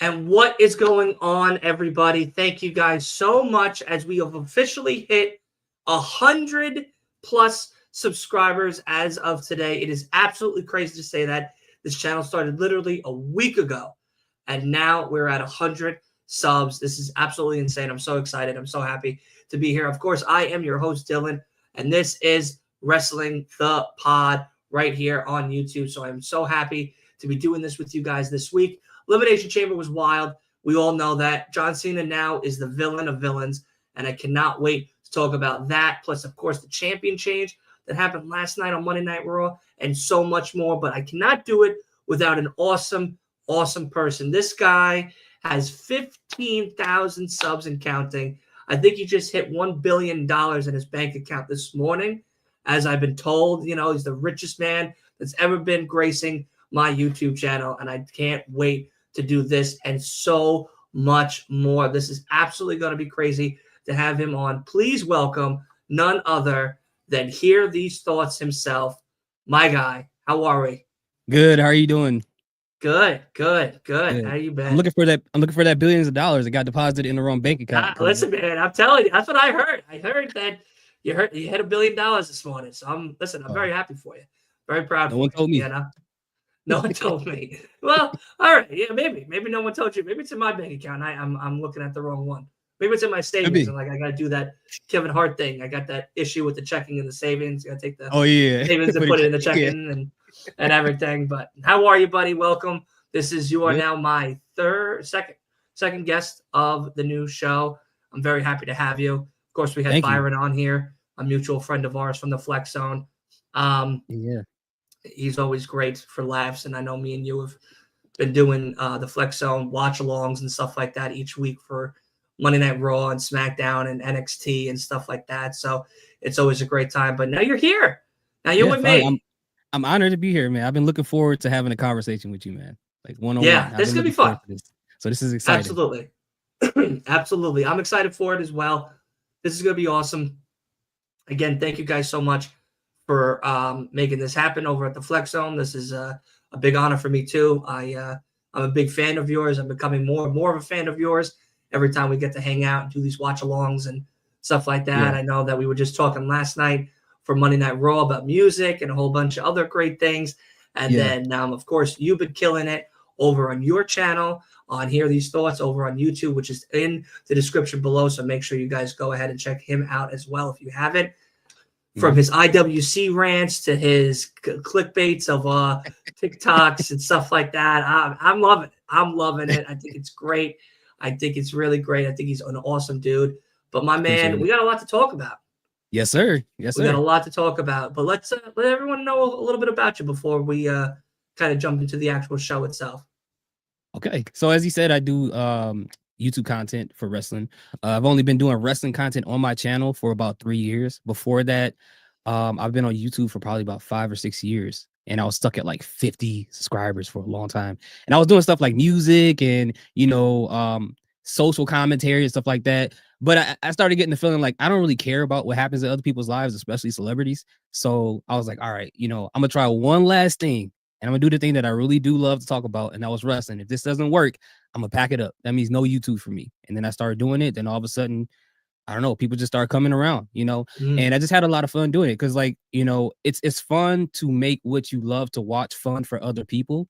And what is going on, everybody? Thank you guys so much as we have officially hit 100 plus subscribers as of today. It is absolutely crazy to say that. This channel started literally a week ago, and now we're at 100 subs. This is absolutely insane. I'm so excited. I'm so happy to be here. Of course, I am your host, Dylan, and this is Wrestling the Pod right here on YouTube. So I'm so happy to be doing this with you guys this week. Elimination Chamber was wild. We all know that. John Cena now is the villain of villains, and I cannot wait to talk about that. Plus, of course, the champion change that happened last night on Monday Night Raw and so much more. But I cannot do it without an awesome, awesome person. This guy has 15,000 subs and counting. I think he just hit $1 billion in his bank account this morning. As I've been told, he's the richest man that's ever been gracing my YouTube channel, and I can't wait to do this and so much more. This is absolutely going to be crazy to have him on. Please welcome none other than Hear These Thoughts himself, my guy. How are we? Good. How are you doing? Good. How you been? I'm looking for that billions of dollars that got deposited in the wrong bank account. Listen, man, I'm telling you, that's what I heard. I heard that you hit $1 billion this morning. So I'm very happy for you. Very proud. No one told me. No one told me. Well, all right. Yeah, maybe no one told you. Maybe it's in my bank account. I'm looking at the wrong one. Maybe it's in my savings. And I got to do that Kevin Hart thing. I got that issue with the checking and the savings. I got to take the savings and put it in the checking and everything. But how are you, buddy? Welcome. You are now my second guest of the new show. I'm very happy to have you. Of course, we had Byron on here, a mutual friend of ours from the Flex Zone. He's always great for laughs, and I know me and you have been doing the Flex Zone watch-alongs and stuff like that each week for Monday Night Raw and SmackDown and NXT and stuff like that. So it's always a great time. But now you're here. Now you're with me. I'm honored to be here, man. I've been looking forward to having a conversation with you, man. Like one-on-one. Yeah, this is going to be fun. So this is exciting. Absolutely. Absolutely. I'm excited for it as well. This is going to be awesome. Again, thank you guys so much for making this happen over at the Flex Zone. This is a big honor for me too. I'm a big fan of yours. I'm becoming more and more of a fan of yours every time we get to hang out and do these watch-alongs and stuff like that. Yeah. I know that we were just talking last night for Monday Night Raw about music and a whole bunch of other great things. And then, of course, you've been killing it over on your channel on Hear These Thoughts over on YouTube, which is in the description below. So make sure you guys go ahead and check him out as well if you haven't. From his IWC rants to his clickbaits of TikToks and stuff like that. I'm loving it. I'm loving it. I think it's great. I think it's really great. I think he's an awesome dude. But my man, we got a lot to talk about. Yes, sir. Yes, sir. We got a lot to talk about. But let's let everyone know a little bit about you before we kind of jump into the actual show itself. Okay. So as you said, I do YouTube content for wrestling. I've only been doing wrestling content on my channel for about 3 years. Before that, I've been on YouTube for probably about 5 or 6 years, and I was stuck at like 50 subscribers for a long time. And I was doing stuff like music and social commentary and stuff like that. But I started getting the feeling like I don't really care about what happens in other people's lives, especially celebrities. So I was like, all right, I'm gonna try one last thing. And I'm gonna do the thing that I really do love to talk about, and that was wrestling. If this doesn't work, I'm gonna pack it up. That means no YouTube for me. And then I started doing it. Then all of a sudden, I don't know, people just start coming around, and I just had a lot of fun doing it. Cause it's fun to make what you love to watch fun for other people.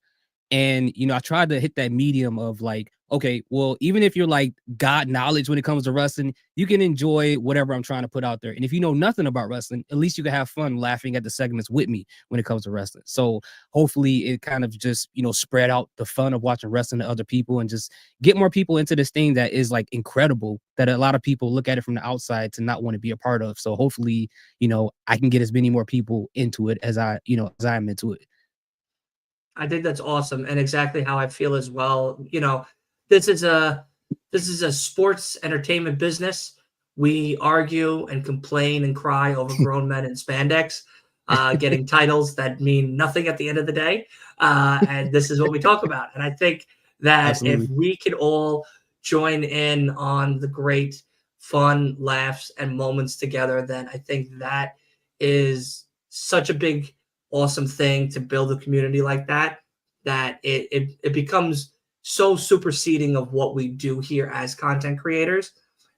And, I tried to hit that medium of like, okay, well, even if you're like God knowledge when it comes to wrestling, you can enjoy whatever I'm trying to put out there. And if you know nothing about wrestling, at least you can have fun laughing at the segments with me when it comes to wrestling. So hopefully it kind of just, spread out the fun of watching wrestling to other people and just get more people into this thing that is like incredible, that a lot of people look at it from the outside to not want to be a part of. So hopefully, I can get as many more people into it as I'm into it. I think that's awesome, and exactly how I feel as well. This is a sports entertainment business. We argue and complain and cry over grown men in spandex, getting titles that mean nothing at the end of the day. And this is what we talk about. And I think that Absolutely. If we could all join in on the great fun laughs and moments together, then I think that is such a big awesome thing to build a community like that, that it becomes so superseding of what we do here as content creators.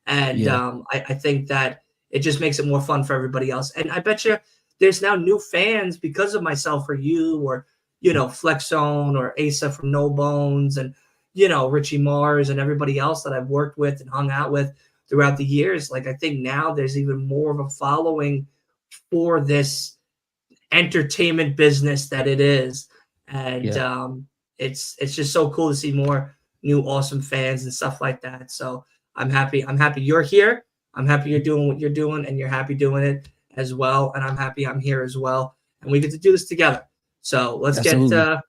And Yeah. I think that it just makes it more fun for everybody else. And I bet you there's now new fans because of myself or you or, Flexzone or Asa from No Bones and, Richie Mars and everybody else that I've worked with and hung out with throughout the years. Like, I think now there's even more of a following for this entertainment business that it is. And Yeah. it's just so cool to see more new awesome fans and stuff like that. So I'm happy you're here. I'm happy you're doing what you're doing and you're happy doing it as well. And I'm happy I'm here as well. And we get to do this together. So let's Absolutely.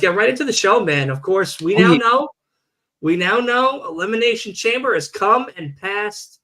get right into the show, man. Of course, we Oh now yeah. know Elimination Chamber has come and passed.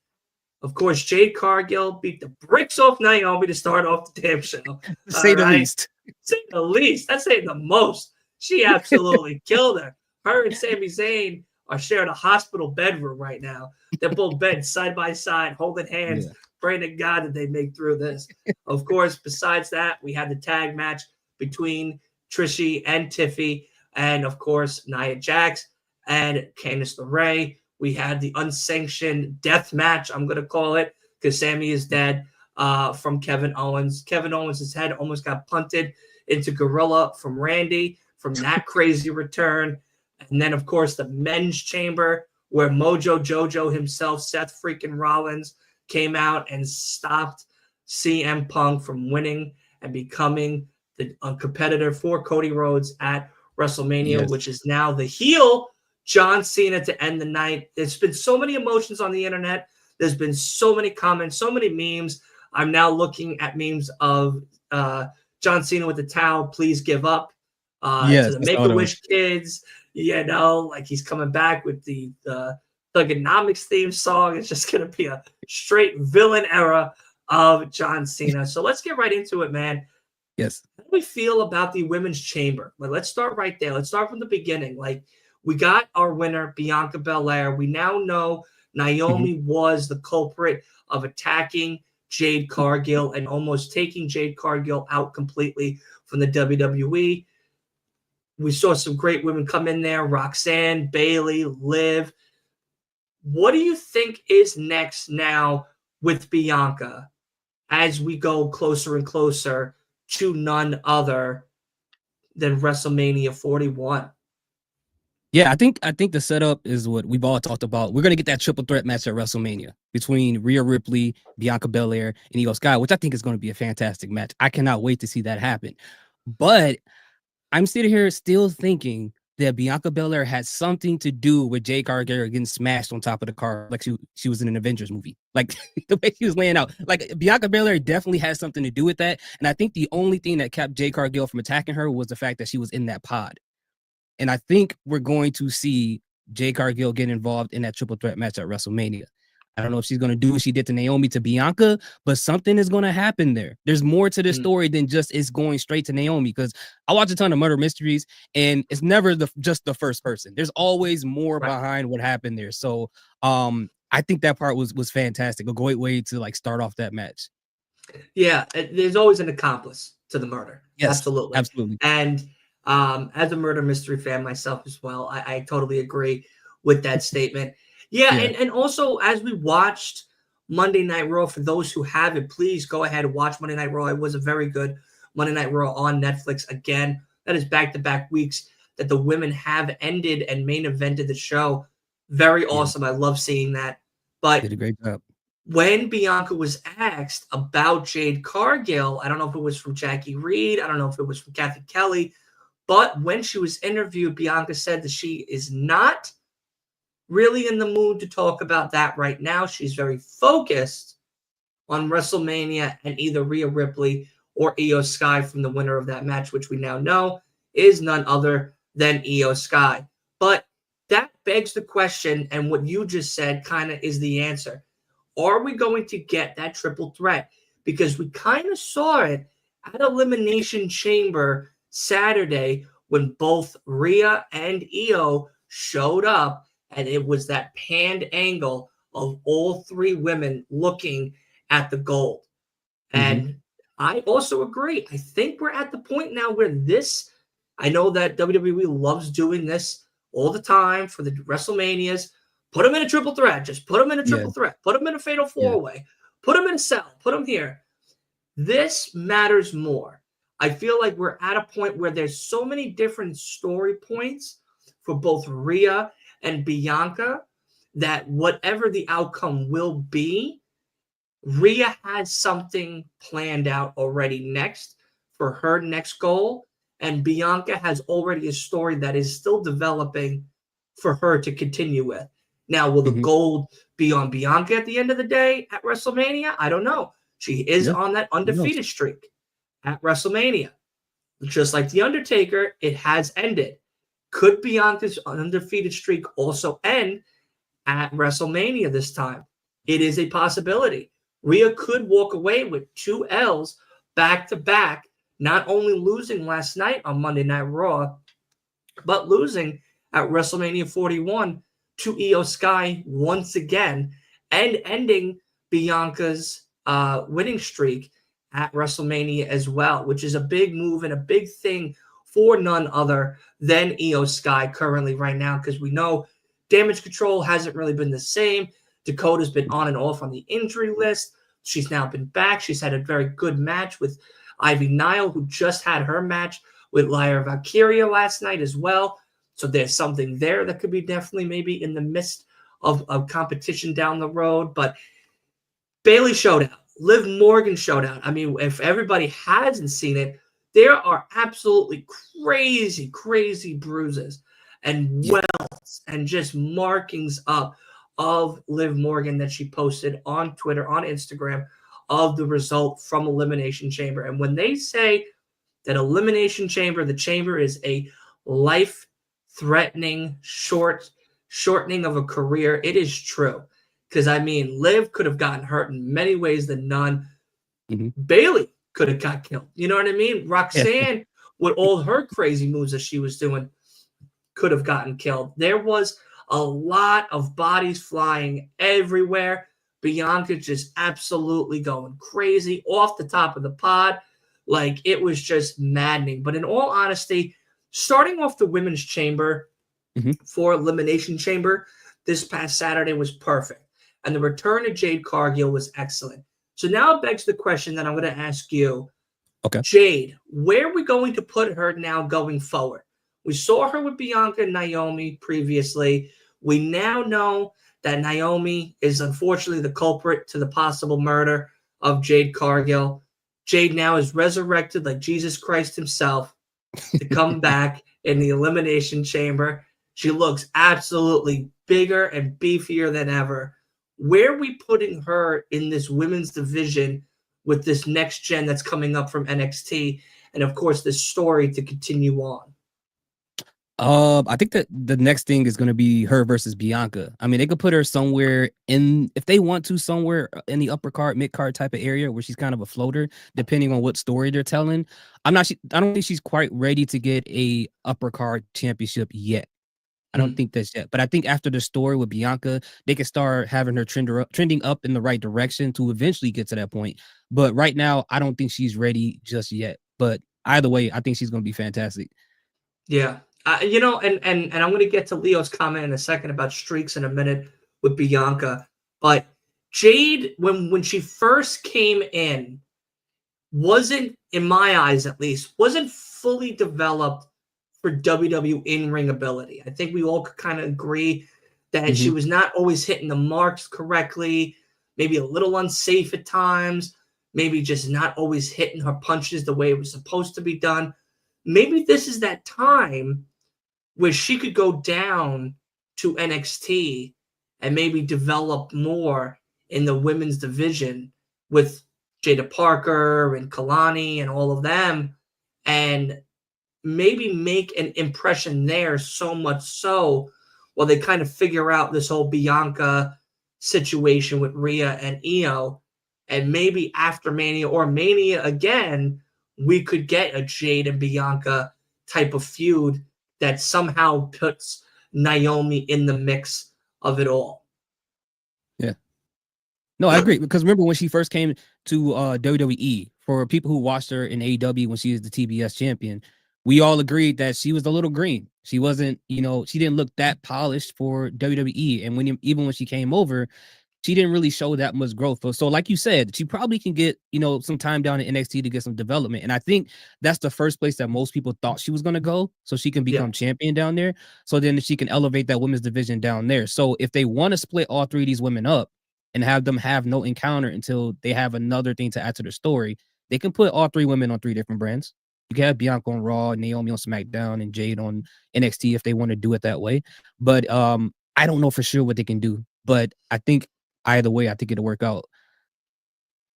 Of course, Jade Cargill beat the bricks off Naomi to start off the damn show. To say the least. Say the least. That's saying the most. She absolutely killed her. Her and Sami Zayn are sharing a hospital bedroom right now. They're both bed side by side, holding hands, praying to God that they make through this. Of course, besides that, we had the tag match between Trishi and Tiffy, and of course, Nia Jax and Candice LeRae. We had the unsanctioned death match, I'm going to call it, because Sammy is dead, from Kevin Owens. Kevin Owens' head almost got punted into Gorilla from Randy from that crazy return. And then, of course, the men's chamber where Mojo Jojo himself, Seth freaking Rollins, came out and stopped CM Punk from winning and becoming the competitor for Cody Rhodes at WrestleMania, which is now the heel John Cena to end the night. There's been so many emotions on the internet. There's been so many comments, so many memes. I'm now looking at memes of John Cena with the towel, please give up, to the Make-A-Wish kids. Like he's coming back with the Thugonomics theme song. It's just going to be a straight villain era of John Cena. So let's get right into it, man. Yes. How do we feel about the women's chamber? Let's start right there. Let's start from the beginning. Like, we got our winner, Bianca Belair. We now know Naomi was the culprit of attacking Jade Cargill and almost taking Jade Cargill out completely from the WWE. We saw some great women come in there, Roxanne, Bayley, Liv. What do you think is next now with Bianca as we go closer and closer to none other than WrestleMania 41? Yeah, I think the setup is what we've all talked about. We're gonna get that triple threat match at WrestleMania between Rhea Ripley, Bianca Belair, and Io Sky, which I think is going to be a fantastic match. I cannot wait to see that happen. But I'm sitting here still thinking that Bianca Belair had something to do with Jade Cargill getting smashed on top of the car like she was in an Avengers movie. Like the way she was laying out. Like Bianca Belair definitely has something to do with that. And I think the only thing that kept Jade Cargill from attacking her was the fact that she was in that pod. And I think we're going to see Jade Cargill get involved in that triple threat match at WrestleMania. I don't know if she's going to do what she did to Naomi to Bianca, but something is going to happen there. There's more to this story than just it's going straight to Naomi, because I watch a ton of murder mysteries and it's never just the first person. There's always more behind what happened there. So I think that part was fantastic. A great way to like start off that match. Yeah, there's always an accomplice to the murder. Yes, absolutely. And as a murder mystery fan myself as well, I totally agree with that statement. Yeah. And also, as we watched Monday Night Raw, for those who haven't, please go ahead and watch Monday Night Raw. It was a very good Monday Night Raw on Netflix. Again, that is back-to-back weeks that the women have ended and main evented the show. Very awesome. I love seeing that. But did a great job. When Bianca was asked about Jade Cargill, I don't know if it was from Jackie Reed, I don't know if it was from Kathy Kelly, but when she was interviewed, Bianca said that she is not really in the mood to talk about that right now. She's very focused on WrestleMania and either Rhea Ripley or Io Sky from the winner of that match, which we now know is none other than Io Sky. But that begs the question, and what you just said kind of is the answer. Are we going to get that triple threat? Because we kind of saw it at Elimination Chamber Saturday when both Rhea and Io showed up, and it was that panned angle of all three women looking at the gold. And I also agree. I think we're at the point now where I know that WWE loves doing this all the time for the WrestleManias. Put them in a triple threat. Just put them in a triple threat. Put them in a fatal four-way. Put them in a cell. Put them here. This matters more. I feel like we're at a point where there's so many different story points for both Rhea and Bianca that whatever the outcome will be, Rhea has something planned out already next for her next goal, and Bianca has already a story that is still developing for her to continue with. Now, will the gold be on Bianca at the end of the day at WrestleMania? I don't know. She is on that undefeated streak at WrestleMania. Just like The Undertaker, it has ended. Could Bianca's undefeated streak also end at WrestleMania this time? It is a possibility. Rhea could walk away with 2 L's back-to-back, not only losing last night on Monday Night Raw, but losing at WrestleMania 41 to Io Sky once again, and ending Bianca's winning streak at WrestleMania as well, which is a big move and a big thing for none other than Io Sky currently right now, because we know Damage Control hasn't really been the same. Dakota's been on and off on the injury list. She's now been back. She's had a very good match with Ivy Nile, who just had her match with Lyra Valkyria last night as well. So there's something there that could be definitely maybe in the midst of competition down the road. But Bayley showed out. Liv Morgan showed out. I mean, if everybody hasn't seen it, there are absolutely crazy, crazy bruises and welts and just markings up of Liv Morgan that she posted on Twitter, on Instagram, of the result from Elimination Chamber. And when they say that Elimination Chamber, the chamber is a life-threatening shortening of a career, it is true. Because, I mean, Liv could have gotten hurt in many ways than none. Bayley could have got killed. You know what I mean? Roxanne, with all her crazy moves that she was doing, could have gotten killed. There was a lot of bodies flying everywhere. Bianca just absolutely going crazy off the top of the pod. Like, it was just maddening. But in all honesty, starting off the Women's Chamber for Elimination Chamber this past Saturday was perfect. And the return of Jade Cargill was excellent. So now it begs the question that I'm going to ask you. Okay. Jade, where are we going to put her now going forward? We saw her with Bianca and Naomi previously. We now know that Naomi is unfortunately the culprit to the possible murder of Jade Cargill. Jade now is resurrected like Jesus Christ himself to come back in the Elimination Chamber. She looks absolutely bigger and beefier than ever. Where are we putting her in this women's division with this next gen that's coming up from NXT? And of course, this story to continue on. I think that the next thing is going to be her versus Bianca. I mean, they could put her somewhere in, if they want to, somewhere in the upper card, mid card type of area where she's kind of a floater, depending on what story they're telling. I don't think she's quite ready to get a upper card championship yet. I don't think that's yet. But I think after the story with Bianca, they can start having her trending up in the right direction to eventually get to that point. But right now, I don't think she's ready just yet. But either way, I think she's going to be fantastic. Yeah. You know, and I'm going to get to Leo's comment in a second about streaks in a minute with Bianca. But Jade, when she first came in, wasn't, in my eyes at least, wasn't fully developed for WWE in-ring ability. I think we all could kind of agree that she was not always hitting the marks correctly, maybe a little unsafe at times, maybe just not always hitting her punches the way it was supposed to be done. Maybe this is that time where she could go down to NXT and maybe develop more in the women's division with Jada Parker and Kalani and all of them, and maybe make an impression there, so much so while they kind of figure out this whole Bianca situation with Rhea and Io. And maybe after Mania or Mania again, we could get a Jade and Bianca type of feud that somehow puts Naomi in the mix of it all. Yeah. No, I agree. Because remember when she first came to WWE, for people who watched her in AEW when she was the TBS champion, we all agreed that she was a little green. She wasn't, you know, she didn't look that polished for WWE. And even when she came over, she didn't really show that much growth. So like you said, she probably can get, you know, some time down in NXT to get some development. And I think that's the first place that most people thought she was going to go, so she can Yeah. become champion down there. So then she can elevate that women's division down there. So if they want to split all three of these women up and have them have no encounter until they have another thing to add to their story, they can put all three women on three different brands. You can have Bianca on Raw, Naomi on SmackDown, and Jade on NXT if they want to do it that way. But I don't know for sure what they can do. But I think either way, I think it'll work out.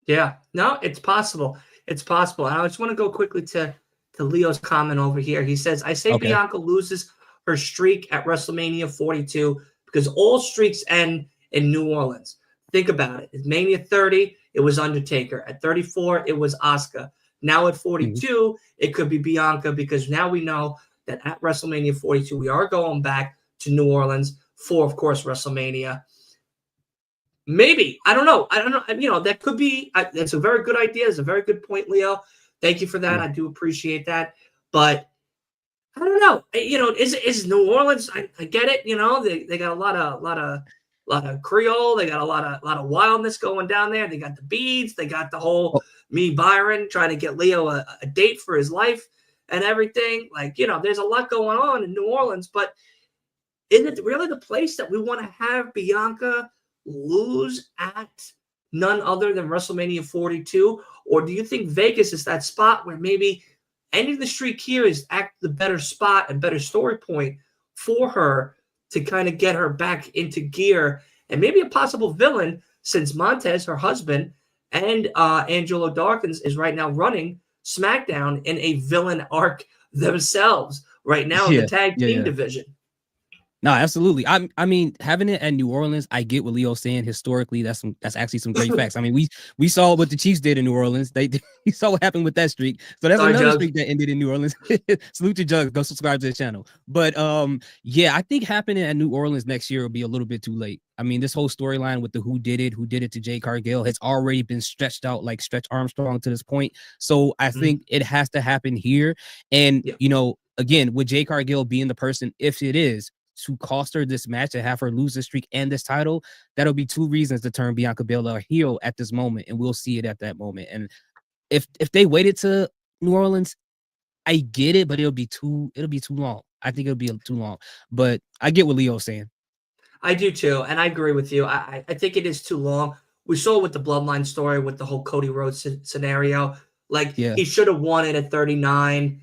Yeah, no, it's possible. It's possible. And I just want to go quickly to Leo's comment over here. He says, I say Okay. Bianca loses her streak at WrestleMania 42 because all streaks end in New Orleans. Think about it. At Mania 30, it was Undertaker. At 34, it was Asuka. Now at 42, it could be Bianca, because now we know that at WrestleMania 42, we are going back to New Orleans for, of course, WrestleMania. Maybe. I don't know. You know, that could be. That's a very good idea. It's a very good point, Leo. Thank you for that. Yeah. I do appreciate that. But I don't know. You know, is New Orleans? I get it. You know, they got a lot of Creole. They got a lot of wildness going down there. They got the beads. They got the whole me Byron trying to get Leo a date for his life and everything. Like, you know, there's a lot going on in New Orleans. But isn't it really the place that we want to have Bianca lose at none other than WrestleMania 42? Or do you think Vegas is that spot where maybe ending the streak here is the better spot and better story point for her to kind of get her back into gear, and maybe a possible villain, since Montez, her husband, and Angelo Dawkins is right now running SmackDown in a villain arc themselves right now in the tag team division? No, absolutely. I mean, having it at New Orleans, I get what Leo's saying. Historically, that's actually some great facts. I mean, we saw what the Chiefs did in New Orleans. We saw what happened with that streak. So that's another streak that ended in New Orleans. Salute to Jug. Go subscribe to the channel. But yeah, I think happening at New Orleans next year will be a little bit too late. I mean, this whole storyline with the who did it to Jade Cargill has already been stretched out like Stretch Armstrong to this point. So I think it has to happen here. And you know, again, with Jade Cargill being the person, if it is, to cost her this match and have her lose the streak and this title, that'll be two reasons to turn Bianca Belair heel at this moment, and we'll see it at that moment. And if they waited to New Orleans, I get it, but it'll be too long. I think it'll be too long. But I get what Leo's saying. I do too, and I agree with you. I think it is too long. We saw it with the Bloodline story, with the whole Cody Rhodes scenario. Like, he should have won it at 39.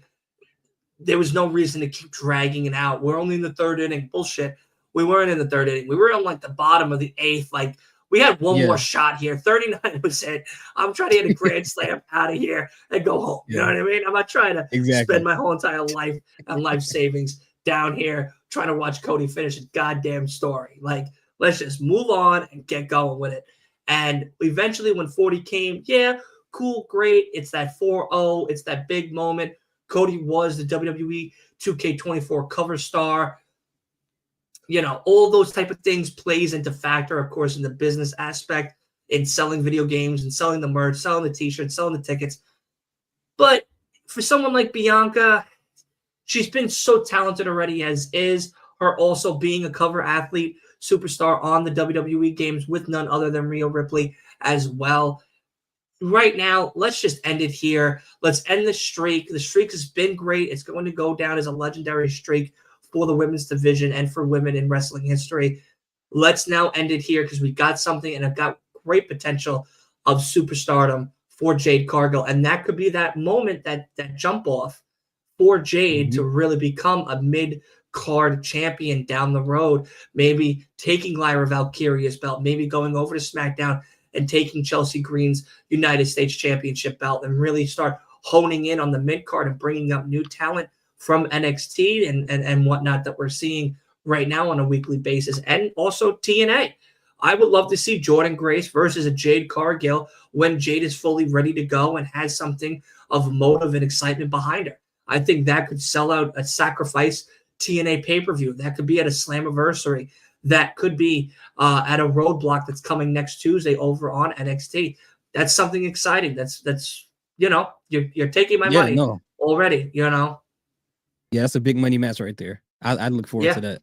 There was no reason to keep dragging it out. We're only in the third inning. Bullshit. We weren't in the third inning. We were on like the bottom of the eighth. Like, we had one more shot here. 39 was it. I'm trying to get a grand slam out of here and go home. You know what I mean? I'm not trying to spend my whole entire life and life savings down here trying to watch Cody finish a goddamn story. Like, let's just move on and get going with it. And eventually when 40 came, yeah, cool, great. It's that 4-0. It's that big moment. Cody was the WWE 2K24 cover star. You know, all those type of things plays into factor, of course, in the business aspect, in selling video games and selling the merch, selling the t-shirts, selling the tickets. But for someone like Bianca, she's been so talented already as is. Her also being a cover athlete, superstar on the WWE games with none other than Rhea Ripley as well. Right now, let's just end it here. Let's end the streak. The streak has been great. It's going to go down as a legendary streak for the women's division and for women in wrestling history. Let's now end it here, because we got something, and I've got great potential of superstardom for Jade Cargill. And that could be that moment, that jump off for Jade to really become a mid-card champion down the road. Maybe taking Lyra Valkyria's belt, maybe going over to SmackDown and taking Chelsea Green's United States Championship belt, and really start honing in on the mid-card and bringing up new talent from NXT and whatnot that we're seeing right now on a weekly basis. And also TNA. I would love to see Jordynne Grace versus a Jade Cargill when Jade is fully ready to go and has something of motive and excitement behind her. I think that could sell out a Sacrifice TNA pay-per-view. That could be at a Slammiversary. That could be at a Roadblock that's coming next Tuesday over on NXT. That's something exciting. That's you know, you're taking my money already, you know. Yeah, that's a big money match right there. I look forward to Yeah. that.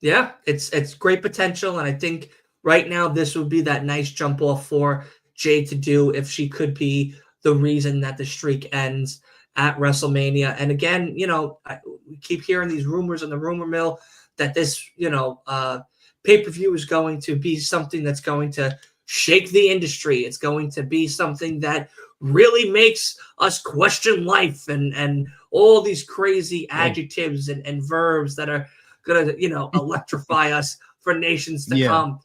Yeah, it's great potential, and I think right now this would be that nice jump off for Jade to do if she could be the reason that the streak ends at WrestleMania. And again, we keep hearing these rumors in the rumor mill that this, pay-per-view is going to be something that's going to shake the industry. It's going to be something that really makes us question life and all these crazy adjectives and verbs that are gonna, electrify us for nations to Yeah. come.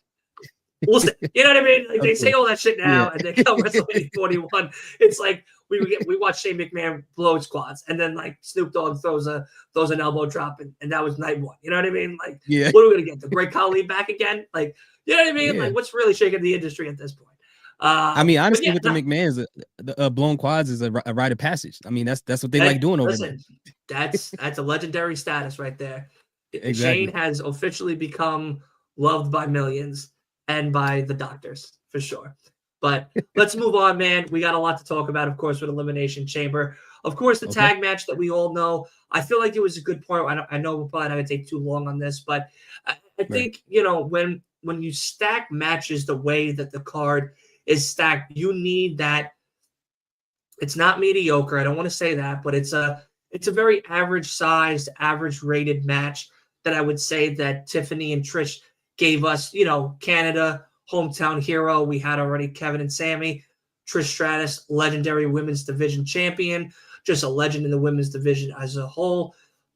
We'll see. You know what I mean? Like they say Okay. all that shit Yeah. now, and they come WrestleMania 41. It's like we watch Shane McMahon blow squats, and then like Snoop Dogg throws an elbow drop, and that was night one. You know what I mean? Like, Yeah. what are we gonna get? The Great Khali back again? Like, you know what I mean? Yeah. Like, what's really shaking the industry at this point? I mean, honestly, Yeah, with the McMahons, the blown quads is a rite of passage. I mean, that's what they hey, like doing over listen, that's a legendary status right there. there. Shane Exactly. has officially become loved by millions and by the doctors for sure. But let's move on, man. We got a lot to talk about, of course, with Elimination Chamber. Of course, the Okay. tag match that we all know. I feel like it was a good point. I know we're probably not going to take too long on this, but I think, when you stack matches the way that the card is stacked, you need that. It's not mediocre. I don't want to say that, but it's a very average sized, average rated match that I would say that Tiffany and Trish gave us. Canada, hometown hero. We had already Kevin and Sammy. Trish Stratus, legendary women's division champion, just a legend in the women's division as a whole.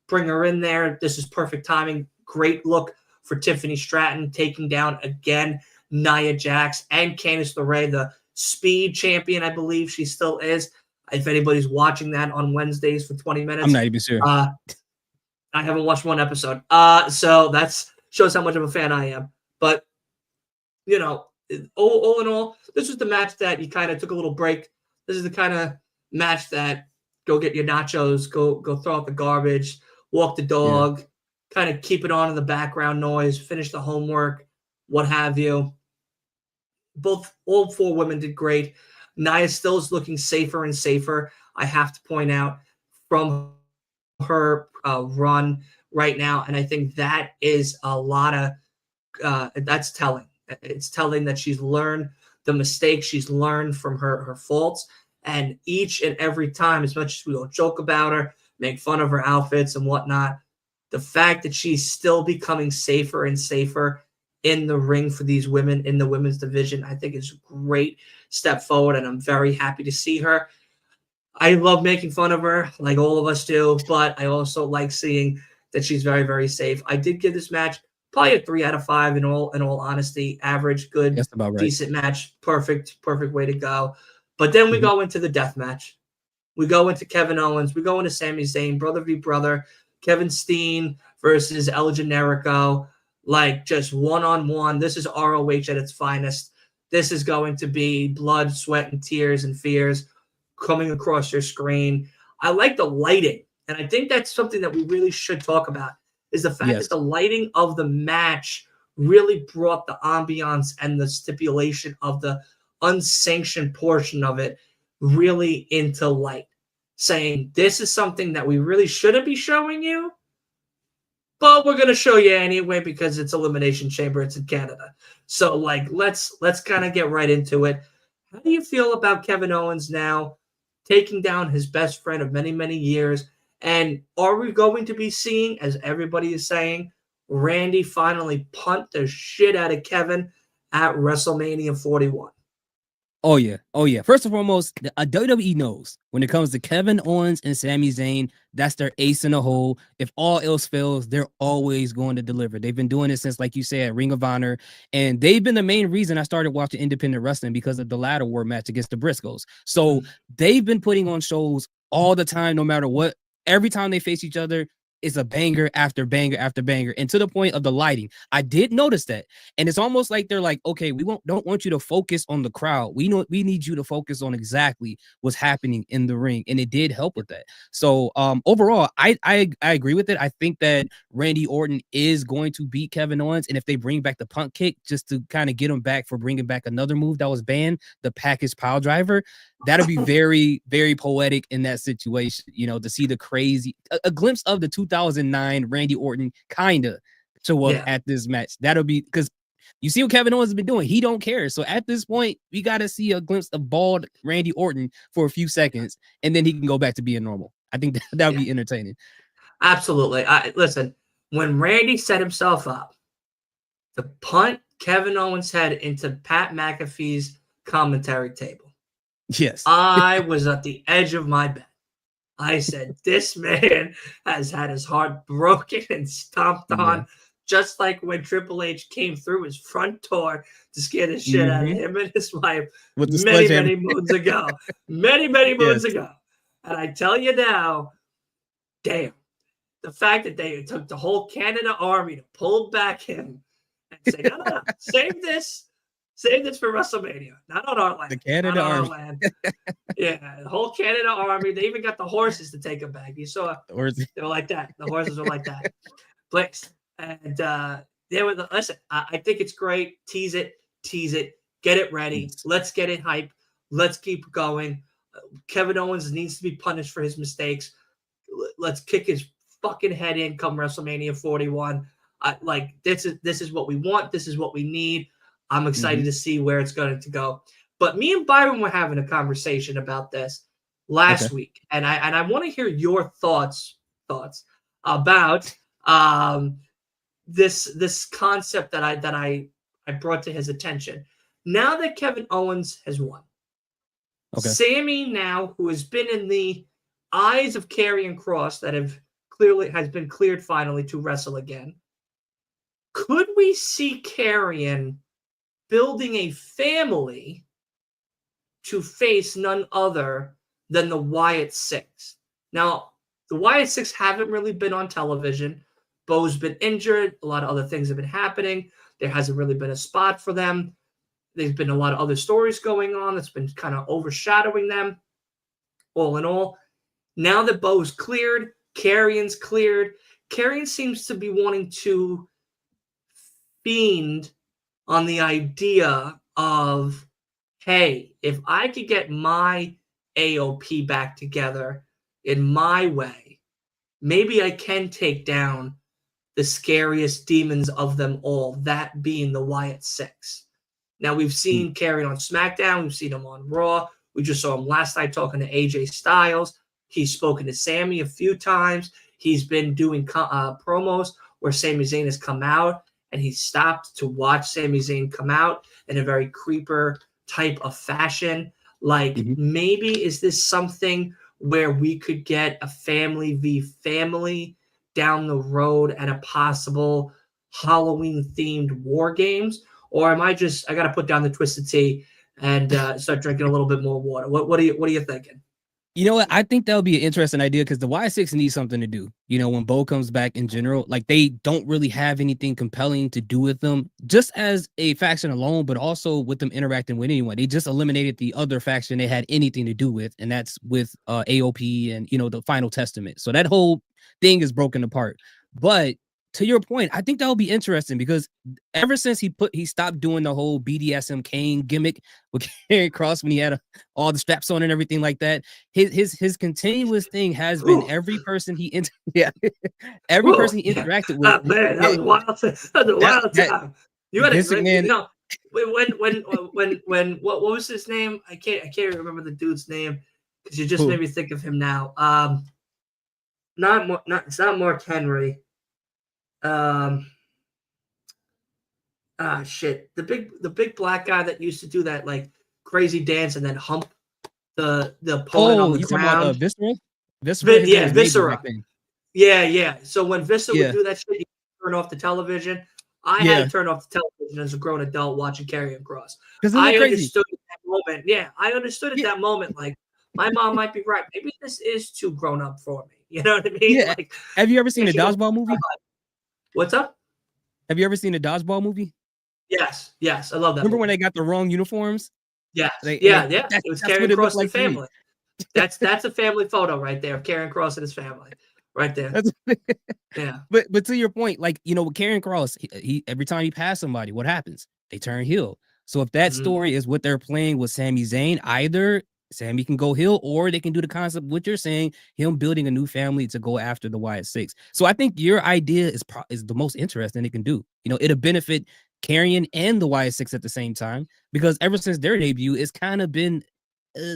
Bring her in there. This is perfect timing. Great look for Tiffany Stratton taking down again Nia Jax and Candice LeRae, the speed champion, I believe she still is. If anybody's watching that on Wednesdays for 20 minutes, I'm not even sure. I haven't watched one episode. So that's shows how much of a fan I am. But all in all, this was the match that you kind of took a little break. This is the kind of match that go get your nachos, go throw out the garbage, walk the dog, kind of keep it on in the background noise, finish the homework, what have you. All four women did great. Nia still is looking safer and safer. I have to point out from her run right now, and I think that is a lot of that's telling. It's telling that she's learned the mistakes, she's learned from her faults, and each and every time, as much as we all joke about her, make fun of her outfits and whatnot, the fact that she's still becoming safer and safer in the ring for these women in the women's division, I think is a great step forward, and I'm very happy to see her. I love making fun of her, like all of us do, but I also like seeing that she's very, very safe. I did give this match probably a 3 out of 5 in all honesty. Average, good, That's about right. decent match, perfect way to go. But then we go into the death match. We go into Kevin Owens. We go into Sami Zayn, brother v brother. Kevin Steen versus El Generico. Like just one-on-one. This is ROH at its finest. This is going to be blood, sweat, and tears and fears coming across your screen. I like the lighting, and I think that's something that we really should talk about, is the fact that the lighting of the match really brought the ambiance and the stipulation of the unsanctioned portion of it really into light, saying this is something that we really shouldn't be showing you, but we're going to show you anyway because it's Elimination Chamber. It's in Canada. So, like, let's kind of get right into it. How do you feel about Kevin Owens now taking down his best friend of many, many years? And are we going to be seeing, as everybody is saying, Randy finally punt the shit out of Kevin at WrestleMania 41? Oh yeah. First and foremost, WWE knows when it comes to Kevin Owens and Sami Zayn, that's their ace in the hole. If all else fails, they're always going to deliver. They've been doing it since, like you said, Ring of Honor, and they've been the main reason I started watching independent wrestling because of the ladder war match against the Briscoes. So they've been putting on shows all the time, no matter what. Every time they face each other, it's a banger after banger after banger, and to the point of the lighting. I did notice that, and it's almost like they're like, okay, don't want you to focus on the crowd. We need you to focus on exactly what's happening in the ring, and it did help with that. So overall, I agree with it. I think that Randy Orton is going to beat Kevin Owens, and if they bring back the punt kick just to kind of get him back for bringing back another move that was banned, the package pile driver, that'll be very, very poetic in that situation, to see the crazy, a glimpse of the 2009 Randy Orton kind of show up at this match. That'll be, because you see what Kevin Owens has been doing. He don't care. So at this point, we got to see a glimpse of bald Randy Orton for a few seconds, and then he can go back to being normal. I think that would be entertaining. Absolutely. Listen, when Randy set himself up to punt Kevin Owens' head into Pat McAfee's commentary table, yes, I was at the edge of my bed. I said, this man has had his heart broken and stomped on, just like when Triple H came through his front door to scare the shit out of him and his wife many moons ago. Many moons ago. And I tell you now, damn, the fact that they took the whole Canada army to pull back him and say, no, save this for WrestleMania, not on our land. The Canada army. Yeah, the whole Canada army. They even got the horses to take them back. You saw they were like that. The horses were like that. And they were listen. I think it's great. Tease it, get it ready. Let's get it hype. Let's keep going. Kevin Owens needs to be punished for his mistakes. Let's kick his fucking head in come WrestleMania 41. This is what we want. This is what we need. I'm excited to see where it's going to go. But me and Byron were having a conversation about this last week, and I want to hear your thoughts about this concept that I brought to his attention. Now that Kevin Owens has won, Sammy now, who has been in the eyes of Karrion Kross that has been cleared finally to wrestle again, could we see Karrion building a family to face none other than the Wyatt Six? Now, the Wyatt Six haven't really been on television. Bo's been injured. A lot of other things have been happening. There hasn't really been a spot for them. There's been a lot of other stories going on that's been kind of overshadowing them. All in all, now that Bo's cleared, Karrion's cleared, Karrion seems to be wanting to fiend on the idea of, hey, if I could get my AOP back together in my way, maybe I can take down the scariest demons of them all, that being the Wyatt Six. Now, we've seen Karrion on SmackDown. We've seen him on Raw. We just saw him last night talking to AJ Styles. He's spoken to Sammy a few times. He's been doing promos where Sami Zayn has come out, and he stopped to watch Sami Zayn come out in a very creeper type of fashion. Maybe is this something where we could get a family v family down the road at a possible Halloween-themed War Games? Or am I got to put down the Twisted Tea and start drinking a little bit more water? What are you thinking? You know what? I think that would be an interesting idea because the Y6 needs something to do. When Bo comes back in general, they don't really have anything compelling to do with them, just as a faction alone, but also with them interacting with anyone. They just eliminated the other faction they had anything to do with, and that's with AOP and, the Final Testament. So that whole thing is broken apart. But to your point, I think that will be interesting because ever since he stopped doing the whole BDSM Kane gimmick with Karrion Kross when he had all the straps on and everything like that, his continuous thing has been every person he person he interacted with. Man, that was wild. That was a wild time. You had when what was his name? I can't remember the dude's name because you just made me think of him now. It's not Mark Henry. Shit. The big black guy that used to do that crazy dance and then hump the opponent on the ground. Viscera? Viscera. Yeah. So when Viscera would do that shit, you turn off the television. I had to turn off the television as a grown adult watching Karrion Kross. I understood at that moment. Yeah, I understood at that moment. My mom might be right. Maybe this is too grown up for me. You know what I mean? Yeah. Have you ever seen a dodgeball movie? What's up? Have you ever seen a dodgeball movie? Yes. I love that. Remember when they got the wrong uniforms? Yeah. It was Karrion Kross and his family. That's a family photo right there of Karrion Kross and his family. Right there. Yeah. But to your point, with Karrion Kross, he every time he passes somebody, what happens? They turn heel. So if that story is what they're playing with Sami Zayn, either Sammy can go heel, or they can do the concept what you're saying, him building a new family to go after the Wyatt Six. So I think your idea is the most interesting they can do. You know, it'll benefit Karrion and the Wyatt Six at the same time, because ever since their debut, it's kind of been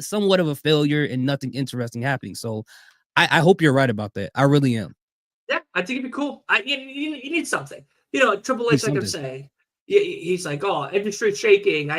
somewhat of a failure and nothing interesting happening. So I hope you're right about that. I really am. Yeah, I think it'd be cool. You need something. Triple Need H, like I'm something. saying, he's like, oh, industry shaking.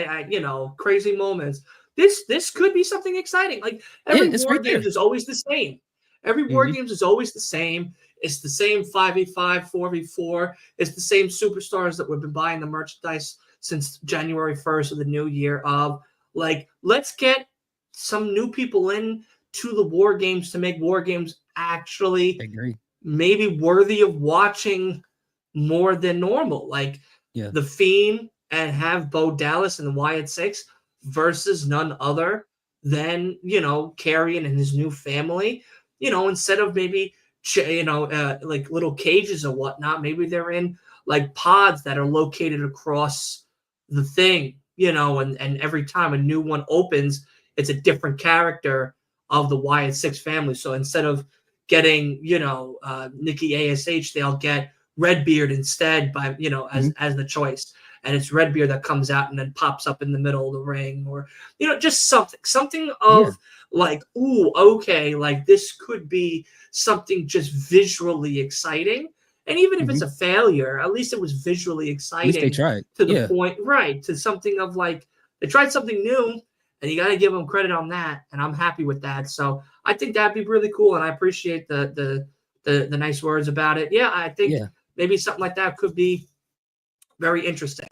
Crazy moments. This could be something exciting. Like Yeah, every it's War right there. Games is always the same. Every War Mhm. Games is always the same. It's the same 5v5, 4v4. It's the same superstars that we've been buying the merchandise since January 1st of the new year of. Like, let's get some new people in to the War Games to make War Games I actually agree. maybe worthy of watching more than normal. Like Yeah. The Fiend and have Bo Dallas and the Wyatt Six versus none other than, Karrion and his new family. Instead of maybe, like little cages or whatnot, maybe they're in like pods that are located across the thing, and every time a new one opens, it's a different character of the Wyatt Six family. So instead of getting, Nikki ASH, they'll get Redbeard instead by, Mhm. as the choice. And it's Redbeard that comes out and then pops up in the middle of the ring, or, just something Yeah. of like, ooh, okay, like this could be something just visually exciting. And even if it's Mhm. a failure, at least it was visually At least they exciting tried. to the Yeah. point, right? To something of like, they tried something new, and you got to give them credit on that. And I'm happy with that. So I think that'd be really cool, and I appreciate the nice words about it. Yeah, I think Yeah. maybe something like that could be very interesting.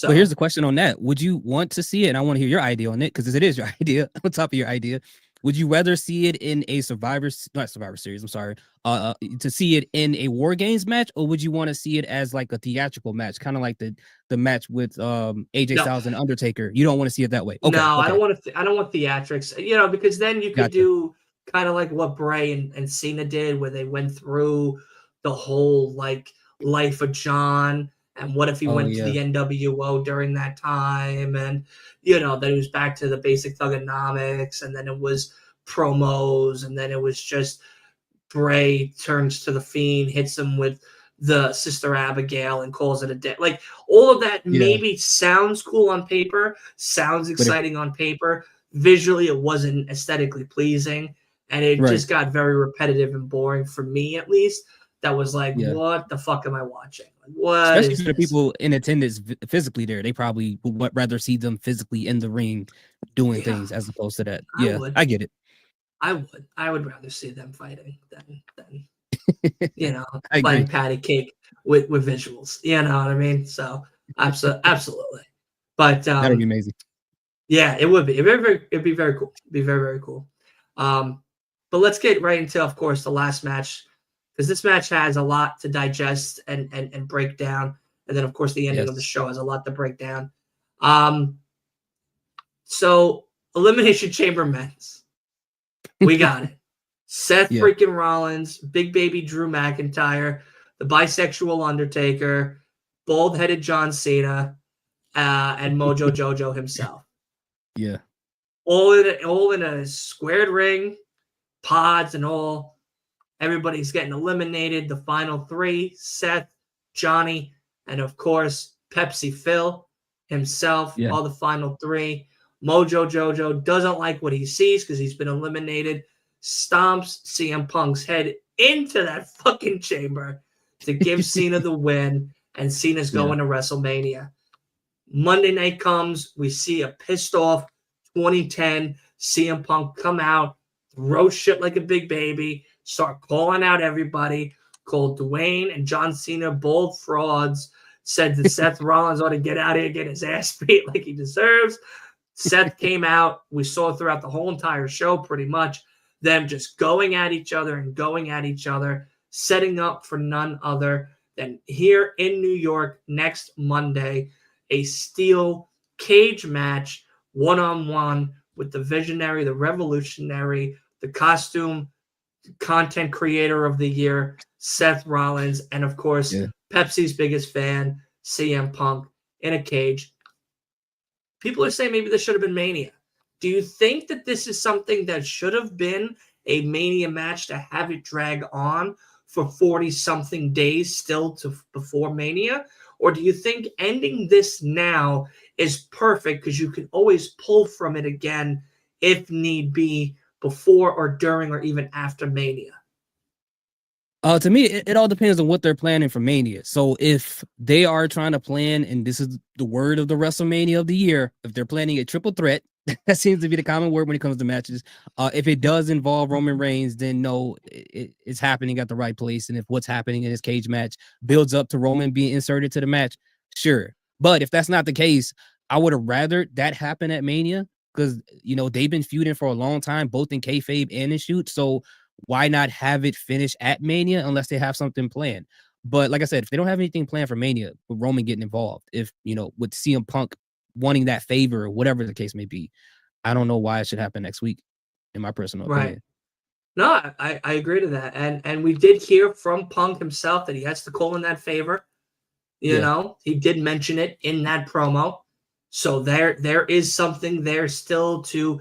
But here's So the question on that. Would you want to see it? And I want to hear your idea on it, because it is your idea on top of your idea. Would you rather see it in a not Survivor Series, I'm sorry, to see it in a War Games match, or would you want to see it as like a theatrical match, kind of like the match with AJ no, Styles and Undertaker? You don't want to see it that way. Okay, no, I okay, don't want to. I don't want theatrics. Because then you could gotcha. do kind of like what Bray and Cena did, where they went through the whole like life of John, and what if he Oh went to yeah, the NWO during that time, and then he was back to the basic thugonomics, and then it was promos, and then it was just Bray turns to the Fiend, hits him with the Sister Abigail, and calls it a day. Like all of that yeah. maybe sounds cool on paper, sounds But if exciting on paper. Visually, it wasn't aesthetically pleasing, and it right, just got very repetitive and boring for me, at least. That was like, yeah. what the fuck am I watching? Like, what Especially is for the this? people in attendance physically there, they probably would rather see them physically in the ring doing Yeah, things as opposed to that. I Yeah, would. I get it. I would rather see them fighting than you know, I agree. playing patty cake with visuals. You know what I mean? So absolutely. But That'll be amazing. yeah, it would be. It'd be very cool. It'd be very, very cool. Um, but let's get right into, of course, the last match, because this match has a lot to digest and break down. And then, of course, the ending of the Yes. show has a lot to break down. Um, so Elimination Chamber men's. We got it. Seth Yeah. freaking Rollins, Big Baby Drew McIntyre, the bisexual Undertaker, bald headed John Cena, and Mojo Jojo himself. Yeah. All in a squared ring, pods and all. Everybody's getting eliminated. The final three: Seth, Johnny, and of course Pepsi Phil himself. Yeah. All the final three. Mojo Jojo doesn't like what he sees because he's been eliminated. Stomps CM Punk's head into that fucking chamber to give Cena the win, and Cena's Yeah. going to WrestleMania. Monday night comes, we see a pissed off 2010 CM Punk come out, throw shit like a big baby, start calling out everybody, called Dwayne and John Cena both frauds, said that Seth Rollins ought to get out of here, get his ass beat like he deserves. Seth came out. We saw throughout the whole entire show pretty much them just going at each other and going at each other, setting up for none other than here in New York next Monday, a steel cage match, one-on-one with the visionary, the revolutionary, the costume content creator of the year, Seth Rollins, and of course, Yeah. Pepsi's biggest fan, CM Punk, in a cage. People are saying maybe this should have been Mania. Do you think that this is something that should have been a Mania match to have it drag on for 40-something days still to before Mania? Or do you think ending this now is perfect because you can always pull from it again if need be before or during or even after Mania? To me, it all depends on what they're planning for Mania. So if they are trying to plan, and this is the word of the WrestleMania of the year, if they're planning a triple threat, that seems to be the common word when it comes to matches. If it does involve Roman Reigns, then no, it's happening at the right place. And if what's happening in this cage match builds up to Roman being inserted to the match, sure. But if that's not the case, I would have rather that happen at Mania because, you know, they've been feuding for a long time, both in kayfabe and in shoot. So why not have it finish at Mania unless they have something planned? But like I said, if they don't have anything planned for Mania with Roman getting involved, if, you know, with CM Punk wanting that favor or whatever the case may be, I don't know why it should happen next week, in my personal Right. opinion. No, I agree to that. And we did hear from Punk himself that he has to call in that favor. You Yeah. know, he did mention it in that promo. So there is something there still to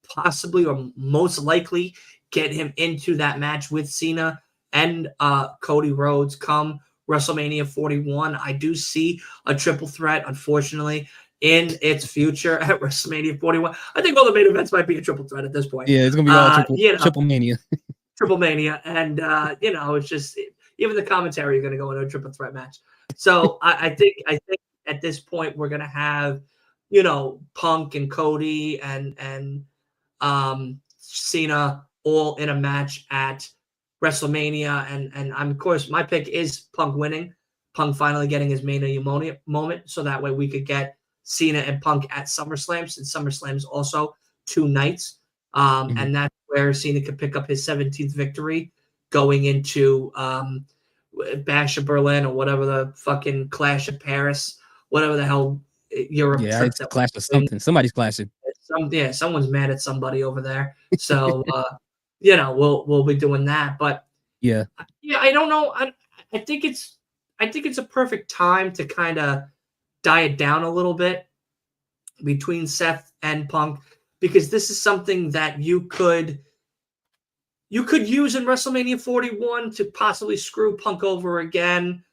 possibly or most likely get him into that match with Cena and Cody Rhodes come WrestleMania 41. I do see a triple threat, unfortunately, in its future at WrestleMania 41. I think all the main events might be a triple threat at this point. Yeah, it's gonna be all You know, triple Mania. Triple Mania, and you know, it's just even the commentary are going to go into a triple threat match. So I think at this point we're going to have, you know, Punk and Cody and Cena all in a match at WrestleMania, and I'm, of course, my pick is Punk winning, Punk finally getting his Mania moment, so that way we could get Cena and Punk at SummerSlam, since SummerSlam is also 2 nights, and that's where Cena could pick up his 17th victory going into Bash of Berlin or whatever the fucking Clash of Paris, whatever the hell Europe Yeah, trip it's that clash of something. Somebody's clashing. someone's mad at somebody over there. So you know, we'll be doing that. But Yeah. yeah, I don't know. I think it's a perfect time to kind of die it down a little bit between Seth and Punk, because this is something that you could use in WrestleMania 41 to possibly screw Punk over again,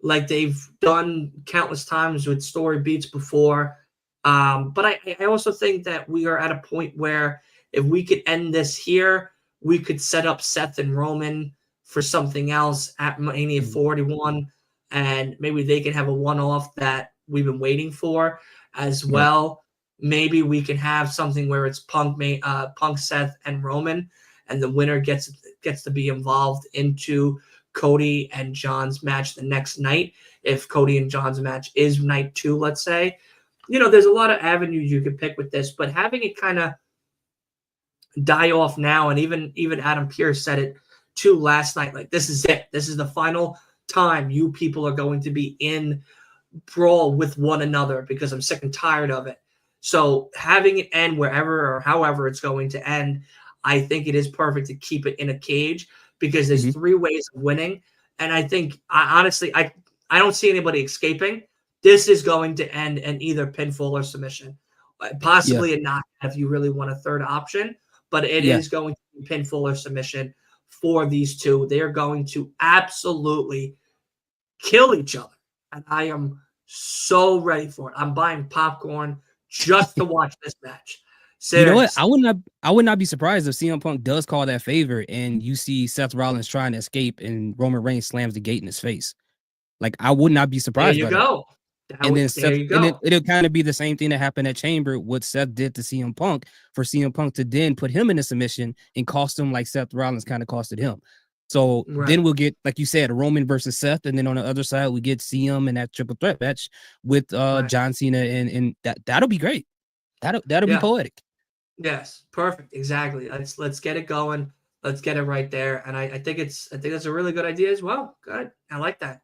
like they've done countless times with story beats before. But I also think that we are at a point where if we could end this here, we could set up Seth and Roman for something else at Mania 41, and maybe they can have a one-off that we've been waiting for as Right. well. Maybe we can have something where it's Punk, Seth, and Roman, and the winner gets to be involved into Cody and John's match the next night. If Cody and John's match is night 2, let's say, you know, there's a lot of avenues you could pick with this, but having it kind of die off now, and even Adam Pearce said it too last night, like, this is it. This is the final time you people are going to be in brawl with one another, because I'm sick and tired of it. So having it end wherever or however it's going to end, I think it is perfect to keep it in a cage, because there's 3 ways of winning. And I think, honestly, I don't see anybody escaping. This is going to end in either pinfall or submission, possibly a knockout if you really want a third option. But it is going to be pinfall or submission for these two. They are going to absolutely kill each other, and I am so ready for it. I'm buying popcorn just to watch this match. Seriously. You know what? I would not be surprised if CM Punk does call that favor and you see Seth Rollins trying to escape and Roman Reigns slams the gate in his face. Like, I would not be There surprised you by that. go. And then There you go. it'll kind of be the same thing that happened at Chamber, what Seth did to CM Punk, for CM Punk to then put him in a submission and cost him like Seth Rollins kind of costed him. So then we'll get, like you said, Roman versus Seth, and then on the other side we get CM in that triple threat match with John Cena, and that'll be great. That'll be poetic. Yes, perfect. Exactly. Let's get it going. Let's get it right there. And I think that's a really good idea as well. Good. I like that.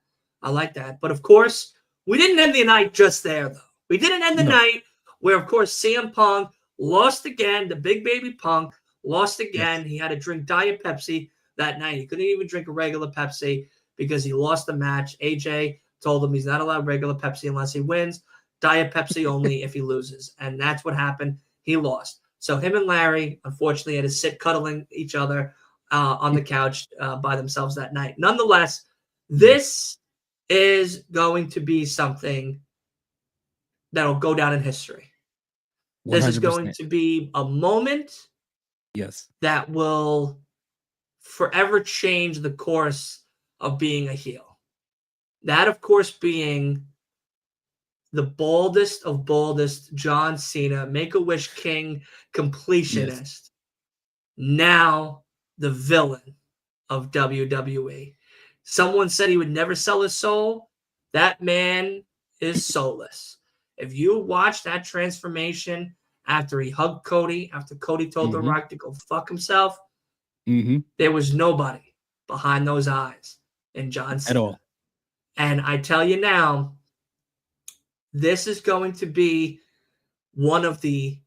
But of course, we didn't end the night just there, though. We didn't end the night where, of course, CM Punk lost again. The big baby Punk lost again. He had to drink Diet Pepsi that night. He couldn't even drink a regular Pepsi because he lost the match. AJ told him he's not allowed regular Pepsi unless he wins. Diet Pepsi only if he loses. And that's what happened. he lost. So him and Larry, unfortunately, had to sit cuddling each other on the couch by themselves that night. Nonetheless, this is going to be something that'll go down in history. 100%. This is going to be a moment that will forever change the course of being a heel. That, of course, being the baldest of baldest John Cena, Make-A-Wish King, completionist, now the villain of WWE. Someone said he would never sell his soul. That man is soulless. If you watch that transformation after he hugged Cody, after Cody told The Rock to go fuck himself, there was nobody behind those eyes in John Cena. At all. And I tell you now, this is going to be one of the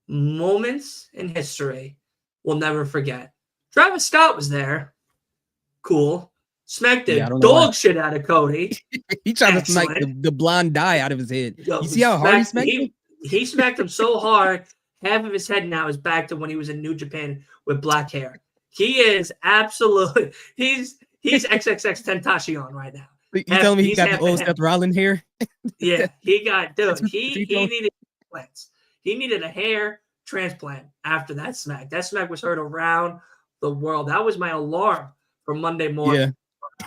moments in history we'll never forget. Travis Scott was there. Cool. Smacked the dog shit out of Cody. He tried to smack the blonde dye out of his head. You see how hard he smacked him? He smacked him so hard, half of his head now is back to when he was in New Japan with black hair. He is absolutely – he's XXX Tentacion right now. You telling me he got the old Seth Rollins hair? Yeah, he got – dude, he needed implants. He needed a hair transplant after that smack. That smack was heard around the world. That was my alarm for Monday morning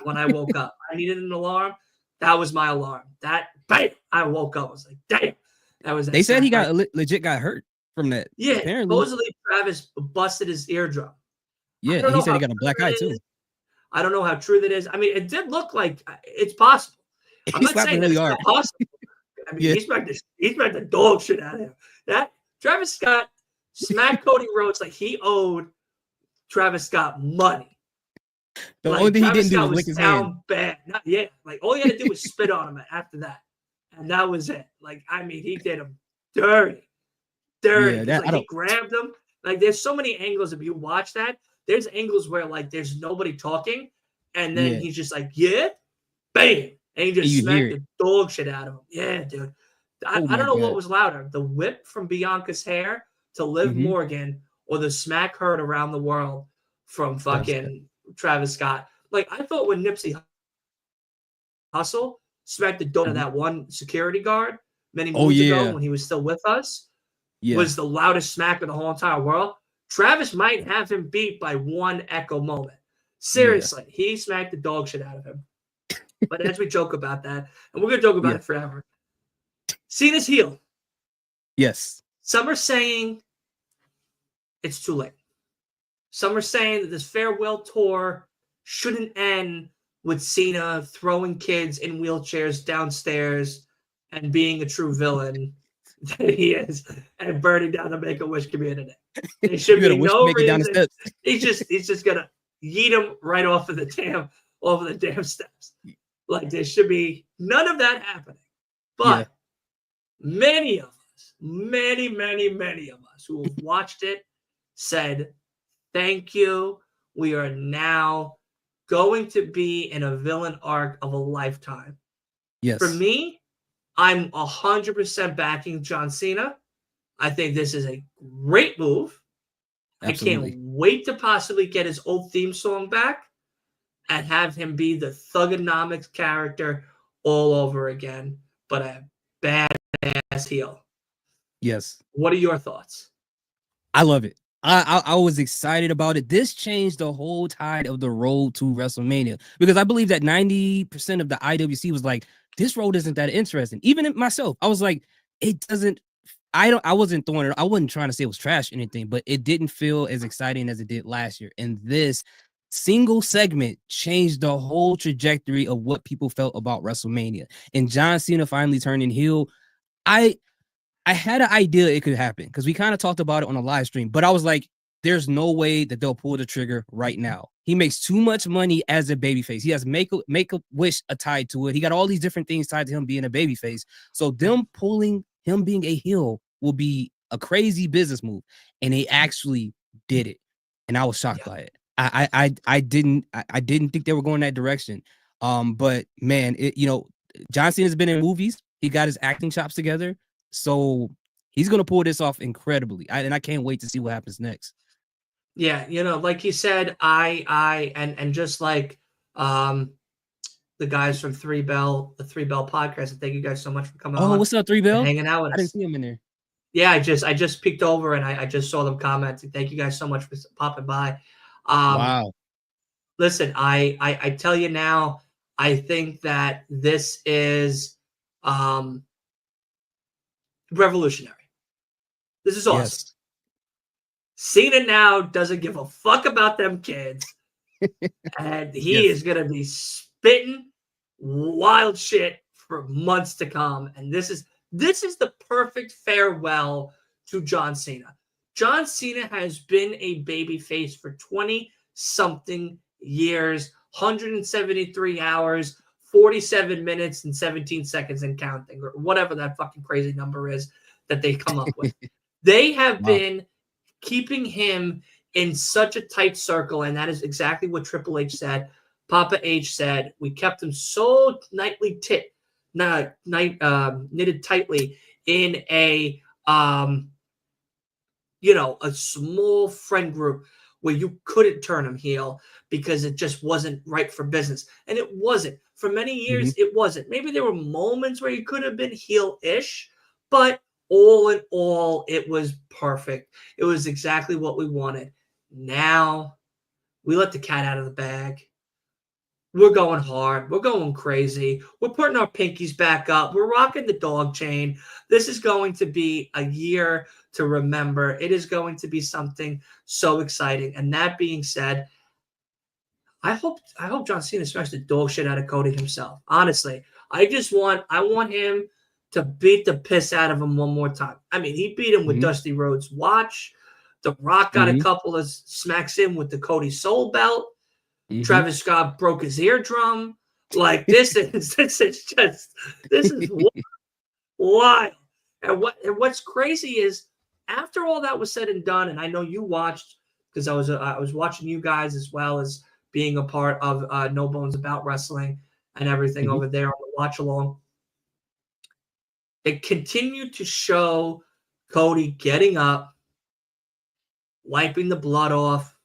when I woke up. I needed an alarm. That was my alarm. That bam, I woke up. I was like, damn. That was. They said he got legit got hurt from that. Yeah, apparently. Supposedly Travis busted his eardrum. Yeah, he said he got a black eye too. I don't know how true that is. I mean, it did look like it's possible. I'm not saying really it's not possible. I mean, he smacked the dog shit out of him. That Travis Scott smacked Cody Rhodes like he owed Travis Scott money. The only thing he didn't do was lick his hand. Bad. Like all he had to do was spit on him after that. And that was it. Like, I mean, he did him dirty. Yeah, he grabbed him. Like, there's so many angles. If you watch that, there's angles where, like, there's nobody talking. And then he's just like, bam. And he just smacked the dog shit out of him. Yeah, dude. I don't know what was louder, the whip from Bianca's hair to Liv Morgan or the smack heard around the world from fucking Travis Scott. Like, I thought when Nipsey Hussle smacked the door of that one security guard many moons ago when he was still with us was the loudest smack of the whole entire world. Travis might have him beat by one echo moment. Seriously, he smacked the dog shit out of him. But as we joke about that, and we're going to joke about it forever, Cena's heel. Yes. Some are saying it's too late. Some are saying that this farewell tour shouldn't end with Cena throwing kids in wheelchairs downstairs and being a true villain that he is and burning down the Make-A-Wish community. There should be no reason. He's just gonna yeet him right off of the damn steps. Like there should be none of that happening. But many of us, many of us who have watched it said, thank you. We are now going to be in a villain arc of a lifetime. Yes. For me, I'm 100% backing John Cena. I think this is a great move. Absolutely. I can't wait to possibly get his old theme song back and have him be the Thugonomics character all over again, but a badass heel. Yes. What are your thoughts? I love it. I was excited about it. This changed the whole tide of the road to WrestleMania because I believe that 90% of the IWC was like, this road isn't that interesting. Even myself, I was like, it doesn't. I wasn't throwing it. I wasn't trying to say it was trash or anything, but it didn't feel as exciting as it did last year. And this single segment changed the whole trajectory of what people felt about WrestleMania. And John Cena finally turning heel. I had an idea it could happen because we kind of talked about it on a live stream, but I was like, there's no way that they'll pull the trigger right now. He makes too much money as a babyface. He has Make-A-Wish tied to it. He got all these different things tied to him being a babyface. So them pulling him being a heel will be a crazy business move. And they actually did it. And I was shocked by it. I didn't think they were going that direction. But man, John Cena's been in movies. He got his acting chops together. So He's gonna pull this off incredibly. And I can't wait to see what happens next. Yeah, like he said, and just like the guys from the Three Bell podcast, and thank you guys so much for coming Oh, on what's up, Three and Bell? hanging out with I didn't us. see him in there. Yeah, I just peeked over and I just saw them commenting. Thank you guys so much for popping by. Wow. Listen, I tell you now, I think that this is revolutionary. This is awesome. Yes. Cena now doesn't give a fuck about them kids. And he is going to be spitting wild shit for months to come. And this is the perfect farewell to John Cena. John Cena has been a babyface for 20 something years, 173 hours, 47 minutes and 17 seconds and counting, or whatever that fucking crazy number is that they come up with. They have been keeping him in such a tight circle, and that is exactly what Triple H said. Papa H said, we kept him so knitted tightly in a a small friend group where you couldn't turn him heel because it just wasn't right for business. And it wasn't. For many years, it wasn't. Maybe there were moments where he could have been heel-ish, but all in all, it was perfect. It was exactly what we wanted. Now, we let the cat out of the bag. We're going hard. We're going crazy. We're putting our pinkies back up. We're rocking the dog chain. This is going to be a year to remember. It is going to be something so exciting. And that being said, I hope John Cena smashed the dog shit out of Cody himself. Honestly, I want him to beat the piss out of him one more time. I mean, he beat him with Dusty Rhodes' watch. The Rock got a couple of smacks in with the Cody Soul belt. Travis Scott broke his eardrum. Like this is wild. And what's crazy is after all that was said and done, and I know you watched because I was watching you guys as well as being a part of No Bones About Wrestling and everything over there on the watch along. It continued to show Cody getting up, wiping the blood off,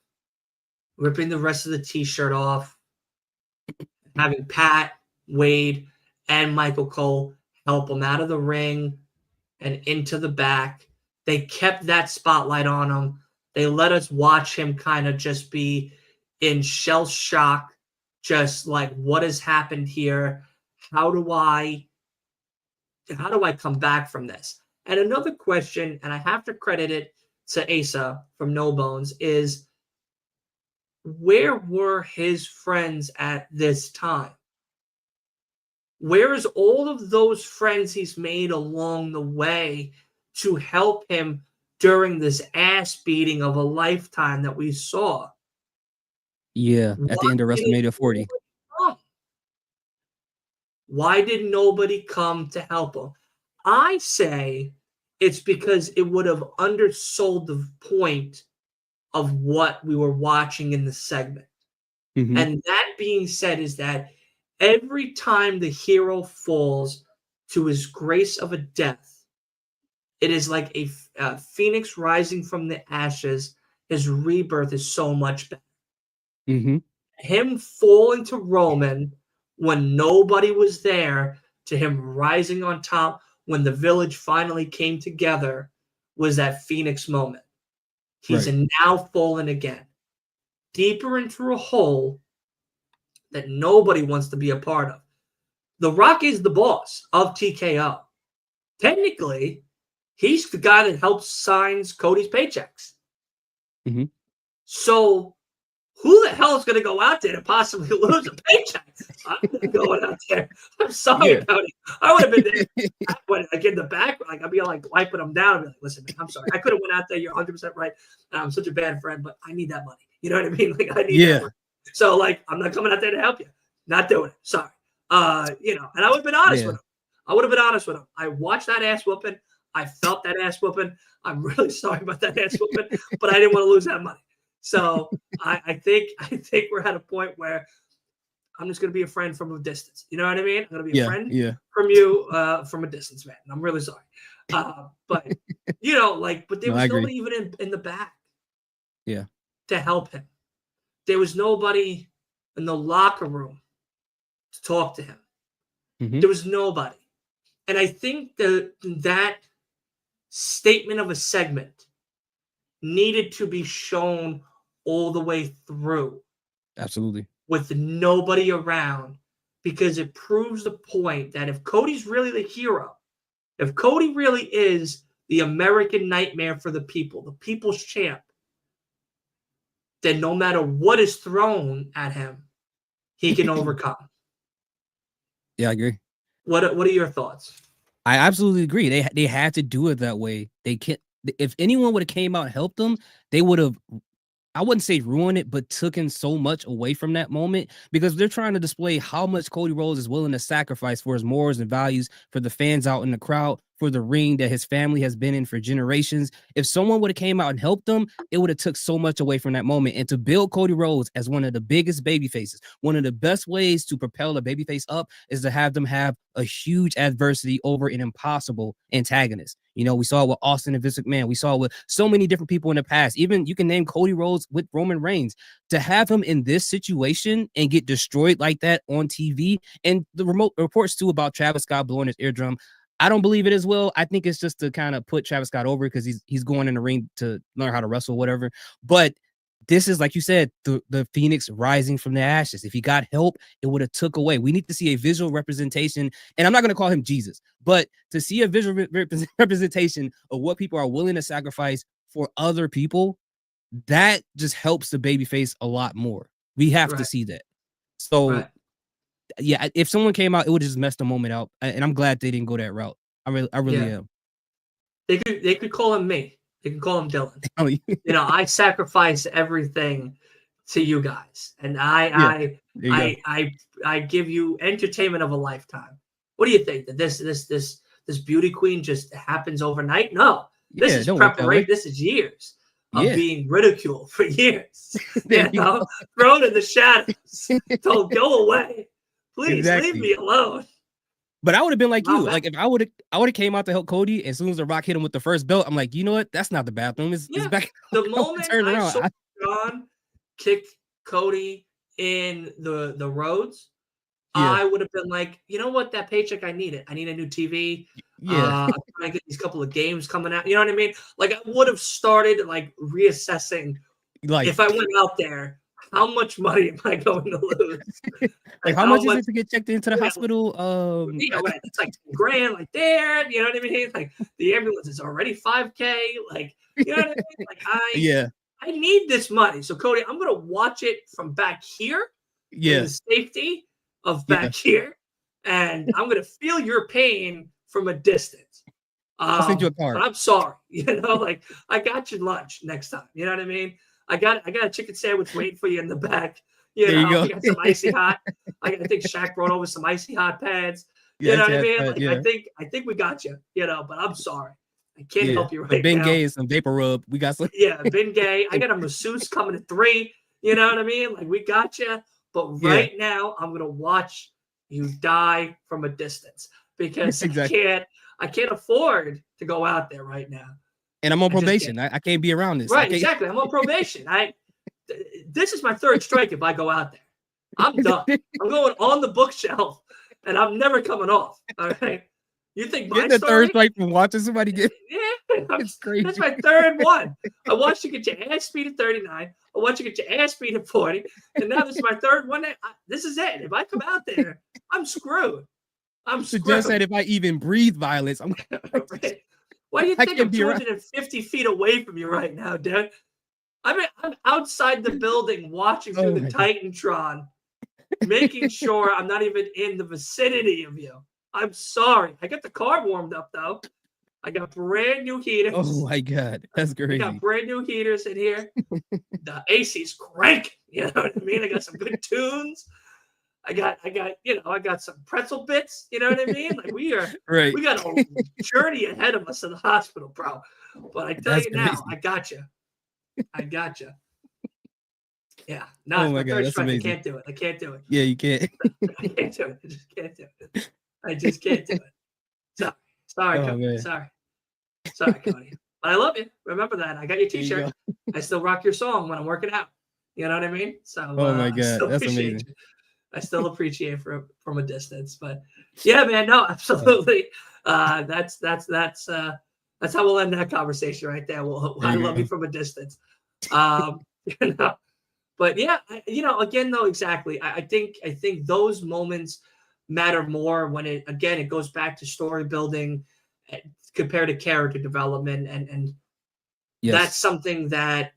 ripping the rest of the t-shirt off, having Pat, Wade, and Michael Cole help him out of the ring and into the back. They kept that spotlight on him. They let us watch him kind of just be in shell shock, just like, what has happened here? How do I come back from this? And another question, and I have to credit it to Asa from No Bones, is where were his friends at this time? Where is all of those friends he's made along the way to help him during this ass beating of a lifetime that we saw? Yeah, at the end of WrestleMania 40. Why did nobody come to help him? I say it's because it would have undersold the point of what we were watching in the segment. And that being said is that every time the hero falls to his grace of a death, it is like a phoenix rising from the ashes. His rebirth is so much better. Him falling to Roman when nobody was there, to him rising on top when the village finally came together, was that phoenix moment. He's now fallen again, deeper into a hole that nobody wants to be a part of. The Rock is the boss of TKO. Technically, he's the guy that helps signs Cody's paychecks. So who the hell is going to go out there to possibly lose a paycheck? I'm not going out there. I'm sorry, Cody. I would have been there. Like in the back, like I'd be like wiping them down and be like, listen, man, I'm sorry. I could have went out there. You're 100% right. I'm such a bad friend, but I need that money. You know what I mean? Like I need that money. So like, I'm not coming out there to help you. Not doing it. Sorry. And I would have been honest with him. I would have been honest with him. I watched that ass whooping. I felt that ass whooping. I'm really sorry about that ass whooping, but I didn't want to lose that money. So I think we're at a point where I'm just going to be a friend from a distance. You know what I mean? I'm going to be a friend from you from a distance, man. And I'm really sorry. But you know, like, but there No, I was agree. nobody even in the back Yeah. to help him. There was nobody in the locker room to talk to him. Hmm. There was nobody. And I think that statement of a segment needed to be shown all the way through Absolutely. with nobody around, because it proves the point that if Cody's really the hero, if Cody really is the American nightmare for the people, the people's champ, then no matter what is thrown at him, he can overcome. Yeah, I agree. What are your thoughts? I absolutely agree. They had to do it that way. They can't. If anyone would have came out and helped them, they would have, I wouldn't say ruin it, but taken so much away from that moment because they're trying to display how much Cody Rhodes is willing to sacrifice for his morals and values, for the fans out in the crowd, for the ring that his family has been in for generations. If someone would have came out and helped them, it would have took so much away from that moment. And to build Cody Rhodes as one of the biggest baby faces, one of the best ways to propel a baby face up is to have them have a huge adversity over an impossible antagonist. You know, we saw it with Austin and Vince McMahon. We saw it with so many different people in the past. Even you can name Cody Rhodes with Roman Reigns. To have him in this situation and get destroyed like that on TV, and the remote reports too about Travis Scott blowing his eardrum, I don't believe it as well. I think it's just to kind of put Travis Scott over because he's going in the ring to learn how to wrestle, whatever. But this is, like you said, the Phoenix rising from the ashes. If he got help, it would have took away. We need to see a visual representation, and I'm not going to call him Jesus, but to see a visual representation of what people are willing to sacrifice for other people, that just helps the babyface a lot more. We have to Right, see that. So, right. yeah, if someone came out, it would just mess the moment out, and I'm glad they didn't go that route. I really Yeah. am. They could call him me. They could call him Dylan. Oh, yeah, You know, I sacrifice everything to you guys, and there you go. I give you entertainment of a lifetime. What do you think? That this beauty queen just happens overnight? No, this Yeah, is don't work that preparation. way. This is years of Yeah, being ridiculed for years. there You you know, go. thrown in the shadows, told go away, please leave Exactly. me alone. But I would have been like Wow, you. Like if I would have came out to help Cody, as soon as the Rock hit him with the first belt, I'm like, you know what? That's not the bathroom. It's yeah. back. The I would moment turn I around. saw John kick Cody in the roads, Yeah, I would have been like, you know what, that paycheck I need it. I need a new TV. yeah. I'm trying to get these couple of games coming out. You know what I mean? Like I would have started like reassessing Like, if I went out there, how much money am I going to lose? like Like how how much is much? it to get checked into the Yeah, hospital? yeah, right. It's like 10 grand, like there. You know what I mean? Like the ambulance is already 5K. Like you know what I mean? Like Yeah, I need this money. So Cody, I'm gonna watch it from back here in yeah, the safety of yeah. back here, and I'm gonna feel your pain from a distance. I'll send you a But card. I'm sorry, you know, like I got your lunch next time. You know what I mean? I got a chicken sandwich waiting for you in the back. You There you know, go. I got some icy hot. I think Shaq brought over some icy hot pads. You Yeah, know what I mean? Like yeah, I think we got you. You know, but I'm sorry, I can't yeah. help you Some right now. Bengay and some vapor rub. We got some. Yeah, been gay. I got a masseuse coming at 3. You know what I mean? Like we got you. But Yeah, right now, I'm gonna watch you die from a distance because exactly. I can't afford to go out there right now. And I'm on I just can't. probation. I can't be around this. I Right, can't. exactly. I'm on probation. This is my third strike if I go out there. I'm done. I'm going on the bookshelf and I'm never coming off. All right. You think my Getting the third story? strike from watching somebody get Yeah, it's that's crazy. my third one. I watched you get your ass beat at 39. I watched you get your ass beat at 40. And now this is my third one. This is it. If I come out there, I'm screwed. I'm The judge said screwed. if I even breathe violence, I'm Right. Why do you I think can't I'm be around. 250 feet away from you right now, dude? I'm outside the building watching through Oh the my God. Titantron, making sure I'm not even in the vicinity of you. I'm sorry. I got the car warmed up though. I got brand new Oh heaters. my God. That's I got crazy. brand new heaters in here. The AC's crank. You know what I mean? I got some good tunes. I got some pretzel bits. You know what I mean? Like Right. we got a journey ahead of us in the hospital, bro. But I tell That's you now, I crazy. got you. I got you. Yeah. No, Oh it's my my God. third That's strike. I amazing. can't do it. I can't do it. Yeah, you can't. I can't do it. I just can't do it. I just can't do it. Sorry. Sorry, Oh Cody. man. Sorry. Sorry, Cody. But I love you. Remember that. I got your There you T-shirt. go. I still rock your song when I'm working out. You know what I mean? So Oh my I God. still That's appreciate amazing. you. I still appreciate from a distance. But yeah, man, no, absolutely. That's how we'll end that conversation right there. Well, There I you love you go. from a distance. Um, you know, but yeah, again though, exactly. I think those moments matter more when it goes back to story building compared to character development, and that's Yes. something that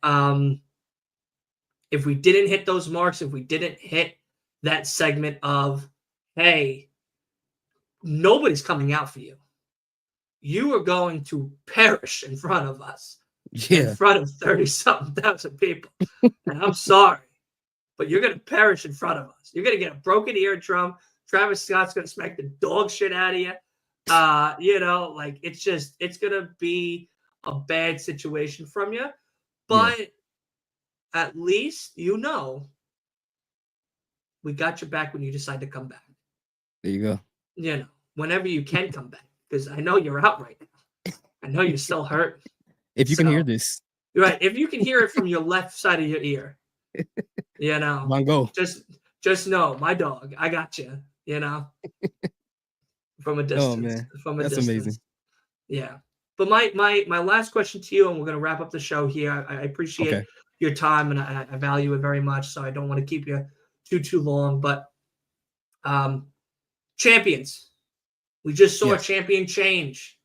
if we didn't hit those marks, if we didn't hit that segment of, hey, nobody's coming out for you, you are going to perish in front of us, in Yeah. front of 30 something thousand people, and I'm sorry, but you're going to perish in front of us. You're going to get a broken eardrum. Travis Scott's going to smack the dog shit out of you. Like it's going to be a bad situation from you. Yeah. But at least we got your back when you decide to come back. There you go. Whenever you can come back, because I know you're out right now. I know you're still hurt. If you can hear So, this, right. If you can hear it from your left side of your ear, Van Gogh. just know, my dog, I got you, from a Oh distance, man. That's amazing. Yeah. But my last question to you, and we're going to wrap up the show here. I appreciate Okay. your time, and I value it very much. So I don't want to keep you too long, but champions. We just saw a Yes. champion change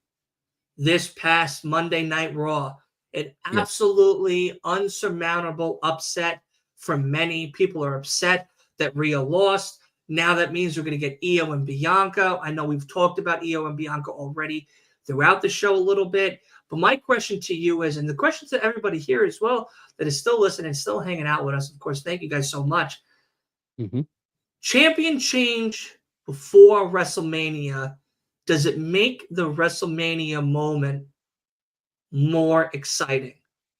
this past Monday Night Raw. An Yes. absolutely unsurmountable upset for many. People are upset that Rhea lost. Now that means we're going to get Io and Bianca. I know we've talked about Io and Bianca already throughout the show a little bit. But my question to you is, and the question to everybody here as well that is still listening, still hanging out with us, of course, thank you guys so much. Mm-hmm. Champion change before WrestleMania, does it make the WrestleMania moment more exciting?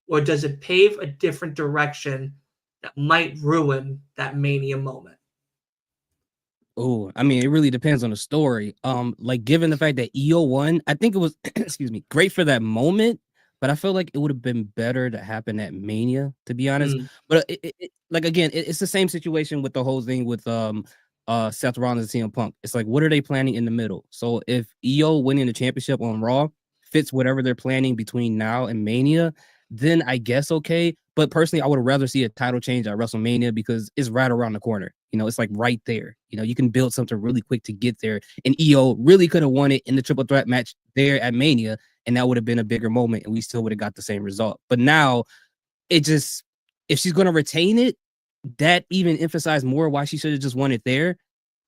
Or does it pave a different direction that might ruin that Mania moment? Oh, I mean, it really depends on the story. Like given the fact that EO won, I think it was excuse me, great for that moment, but I feel like it would have been better to happen at Mania, to be honest. Mm, But like again, it's the same situation with the whole thing with Seth Rollins and CM Punk. It's like, what are they planning in the middle? So if EO winning the championship on Raw fits whatever they're planning between now and Mania, then I guess okay. But personally, I would rather see a title change at WrestleMania because it's right around the corner. It's like right there. You can build something really quick to get there. And EO really could have won it in the triple threat match there at Mania, and that would have been a bigger moment, and we still would have got the same result. But now, it just, if she's going to retain it, that even emphasized more why she should have just won it there.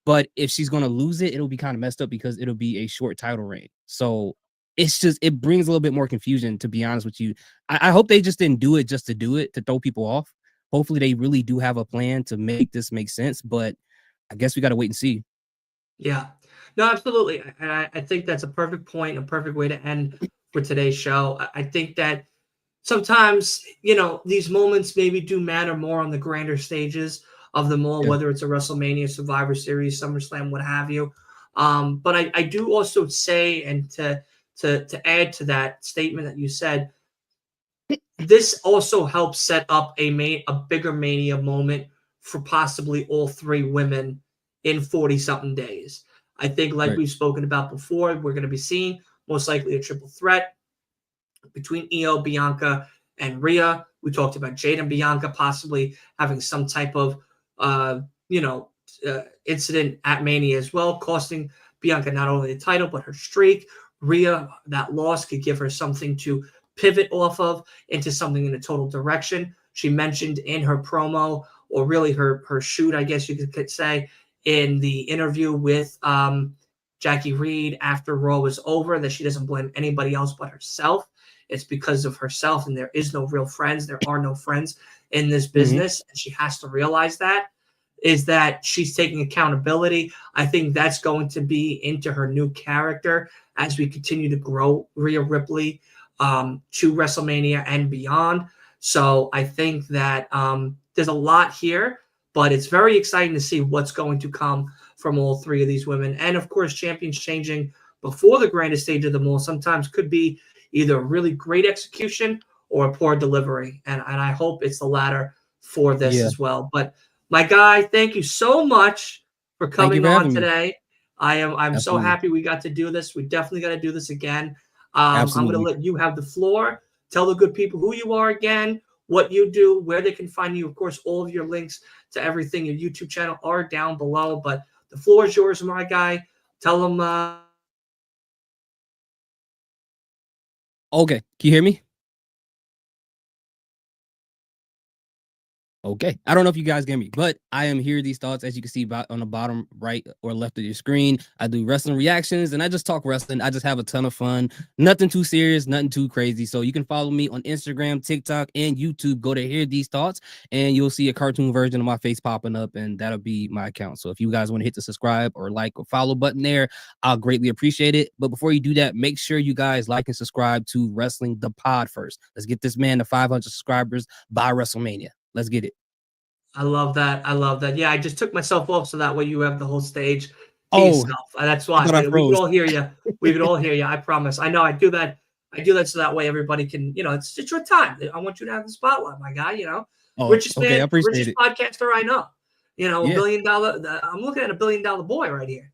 But if she's going to lose it, it'll be kind of messed up because it'll be a short title reign. So it brings a little bit more confusion, to be honest with you. I hope they just didn't do it just to do it, to throw people off. Hopefully they really do have a plan to make this make sense, but I guess we got to wait and see. yeah. No, absolutely. And I think that's a perfect point, a perfect way to end for today's show. I think that sometimes, these moments maybe do matter more on the grander stages of them all, Yeah. whether it's a WrestleMania, Survivor Series, SummerSlam, what have you. But I do also say, and to add to that statement that you said, this also helps set up a bigger Mania moment for possibly all three women in 40 something days. I think, like Right. we've spoken about before, we're going to be seeing most likely a triple threat between Io, Bianca, and Rhea. We talked about Jade and Bianca possibly having some type of, incident at Mania as well, costing Bianca not only the title but her streak. Rhea, that loss could give her something to pivot off of into something in a total direction. She mentioned in her promo, or really her shoot, I guess you could say, in the interview with Jackie Reed after Raw was over, that she doesn't blame anybody else but herself. It's because of herself, and there is no real friends. There are no friends in this business, and she has to realize that. Is that she's taking accountability. I think that's going to be into her new character as we continue to grow Rhea Ripley to WrestleMania and beyond. So I think that there's a lot here, but it's very exciting to see what's going to come from all three of these women. And of course, champions changing before the grandest stage of them all sometimes could be either really great execution or a poor delivery. And I hope it's the latter for this as well. But my guy, thank you so much for coming on today. I'm so happy we got to do this. We definitely got to do this again. I'm going to let you have the floor. Tell the good people who you are again, what you do, where they can find you. Of course, all of your links to everything, your YouTube channel are down below. But the floor is yours, my guy. Tell them. Okay. Can you hear me? Okay. I don't know if you guys get me, but I am here. These thoughts, as you can see on the bottom right or left of your screen. I do wrestling reactions and I just talk wrestling. I just have a ton of fun. Nothing too serious, nothing too crazy. So you can follow me on Instagram, TikTok, and YouTube. Go to Hear These Thoughts and you'll see a cartoon version of my face popping up, and that'll be my account. So if you guys want to hit the subscribe or like or follow button there, I'll greatly appreciate it. But before you do that, make sure you guys like and subscribe to Wrestling the Pod first. Let's get this man to 500 subscribers by WrestleMania. Let's get it. I love that. I love that. Yeah, I just took myself off so that way you have the whole stage. Oh, that's why we could all hear you. We could all hear you. I promise. I know. I do that. So that way everybody can. It's your time. I want you to have the spotlight, my guy. Richest man, richest podcaster I know. $1 billion. I'm looking at $1 billion boy right here.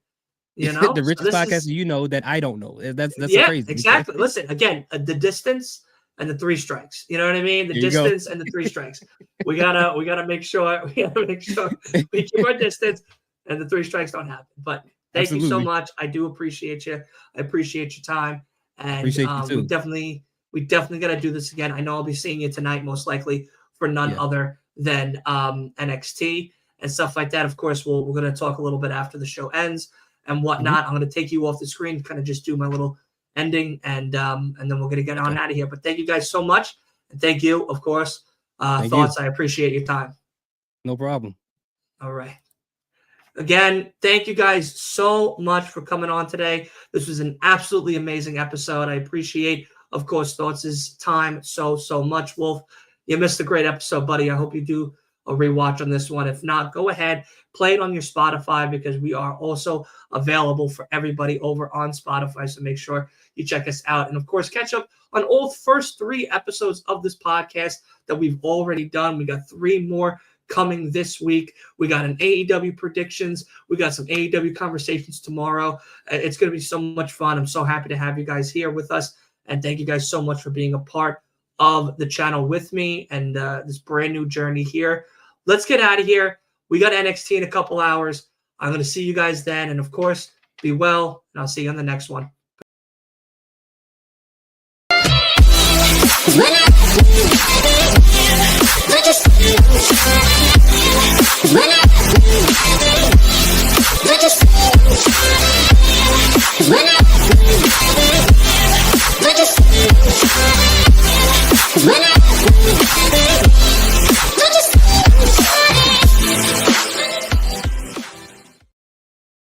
The richest podcaster that I don't know. That's crazy. Exactly. Listen again. The distance. And the 3 strikes. You know what I mean? The distance and the 3 strikes. We gotta make sure we keep our distance and the 3 strikes don't happen. But thank you so much. I do appreciate you. I appreciate your time. And we definitely gotta do this again. I know I'll be seeing you tonight, most likely, for none other than NXT and stuff like that. Of course, we're gonna talk a little bit after the show ends and whatnot. I'm gonna take you off the screen, kind of just do my little ending, and then we're gonna get on out of here. But thank you guys so much, and thank you, of course, Thoughts. I appreciate your time. No problem. All right. Again, thank you guys so much for coming on today. This was an absolutely amazing episode. I appreciate, of course, Thoughts' time so much. Wolf, you missed a great episode, buddy. I hope you do a rewatch on this one. If not, go ahead, play it on your Spotify, because we are also available for everybody over on Spotify. So make sure you check us out. And of course, catch up on all first 3 episodes of this podcast that we've already done. We got 3 more coming this week. We got an AEW predictions. We got some AEW conversations tomorrow. It's going to be so much fun. I'm so happy to have you guys here with us. And thank you guys so much for being a part of the channel with me and this brand new journey here. Let's get out of here. We got NXT in a couple hours. I'm going to see you guys then. And of course, be well. And I'll see you on the next one. When I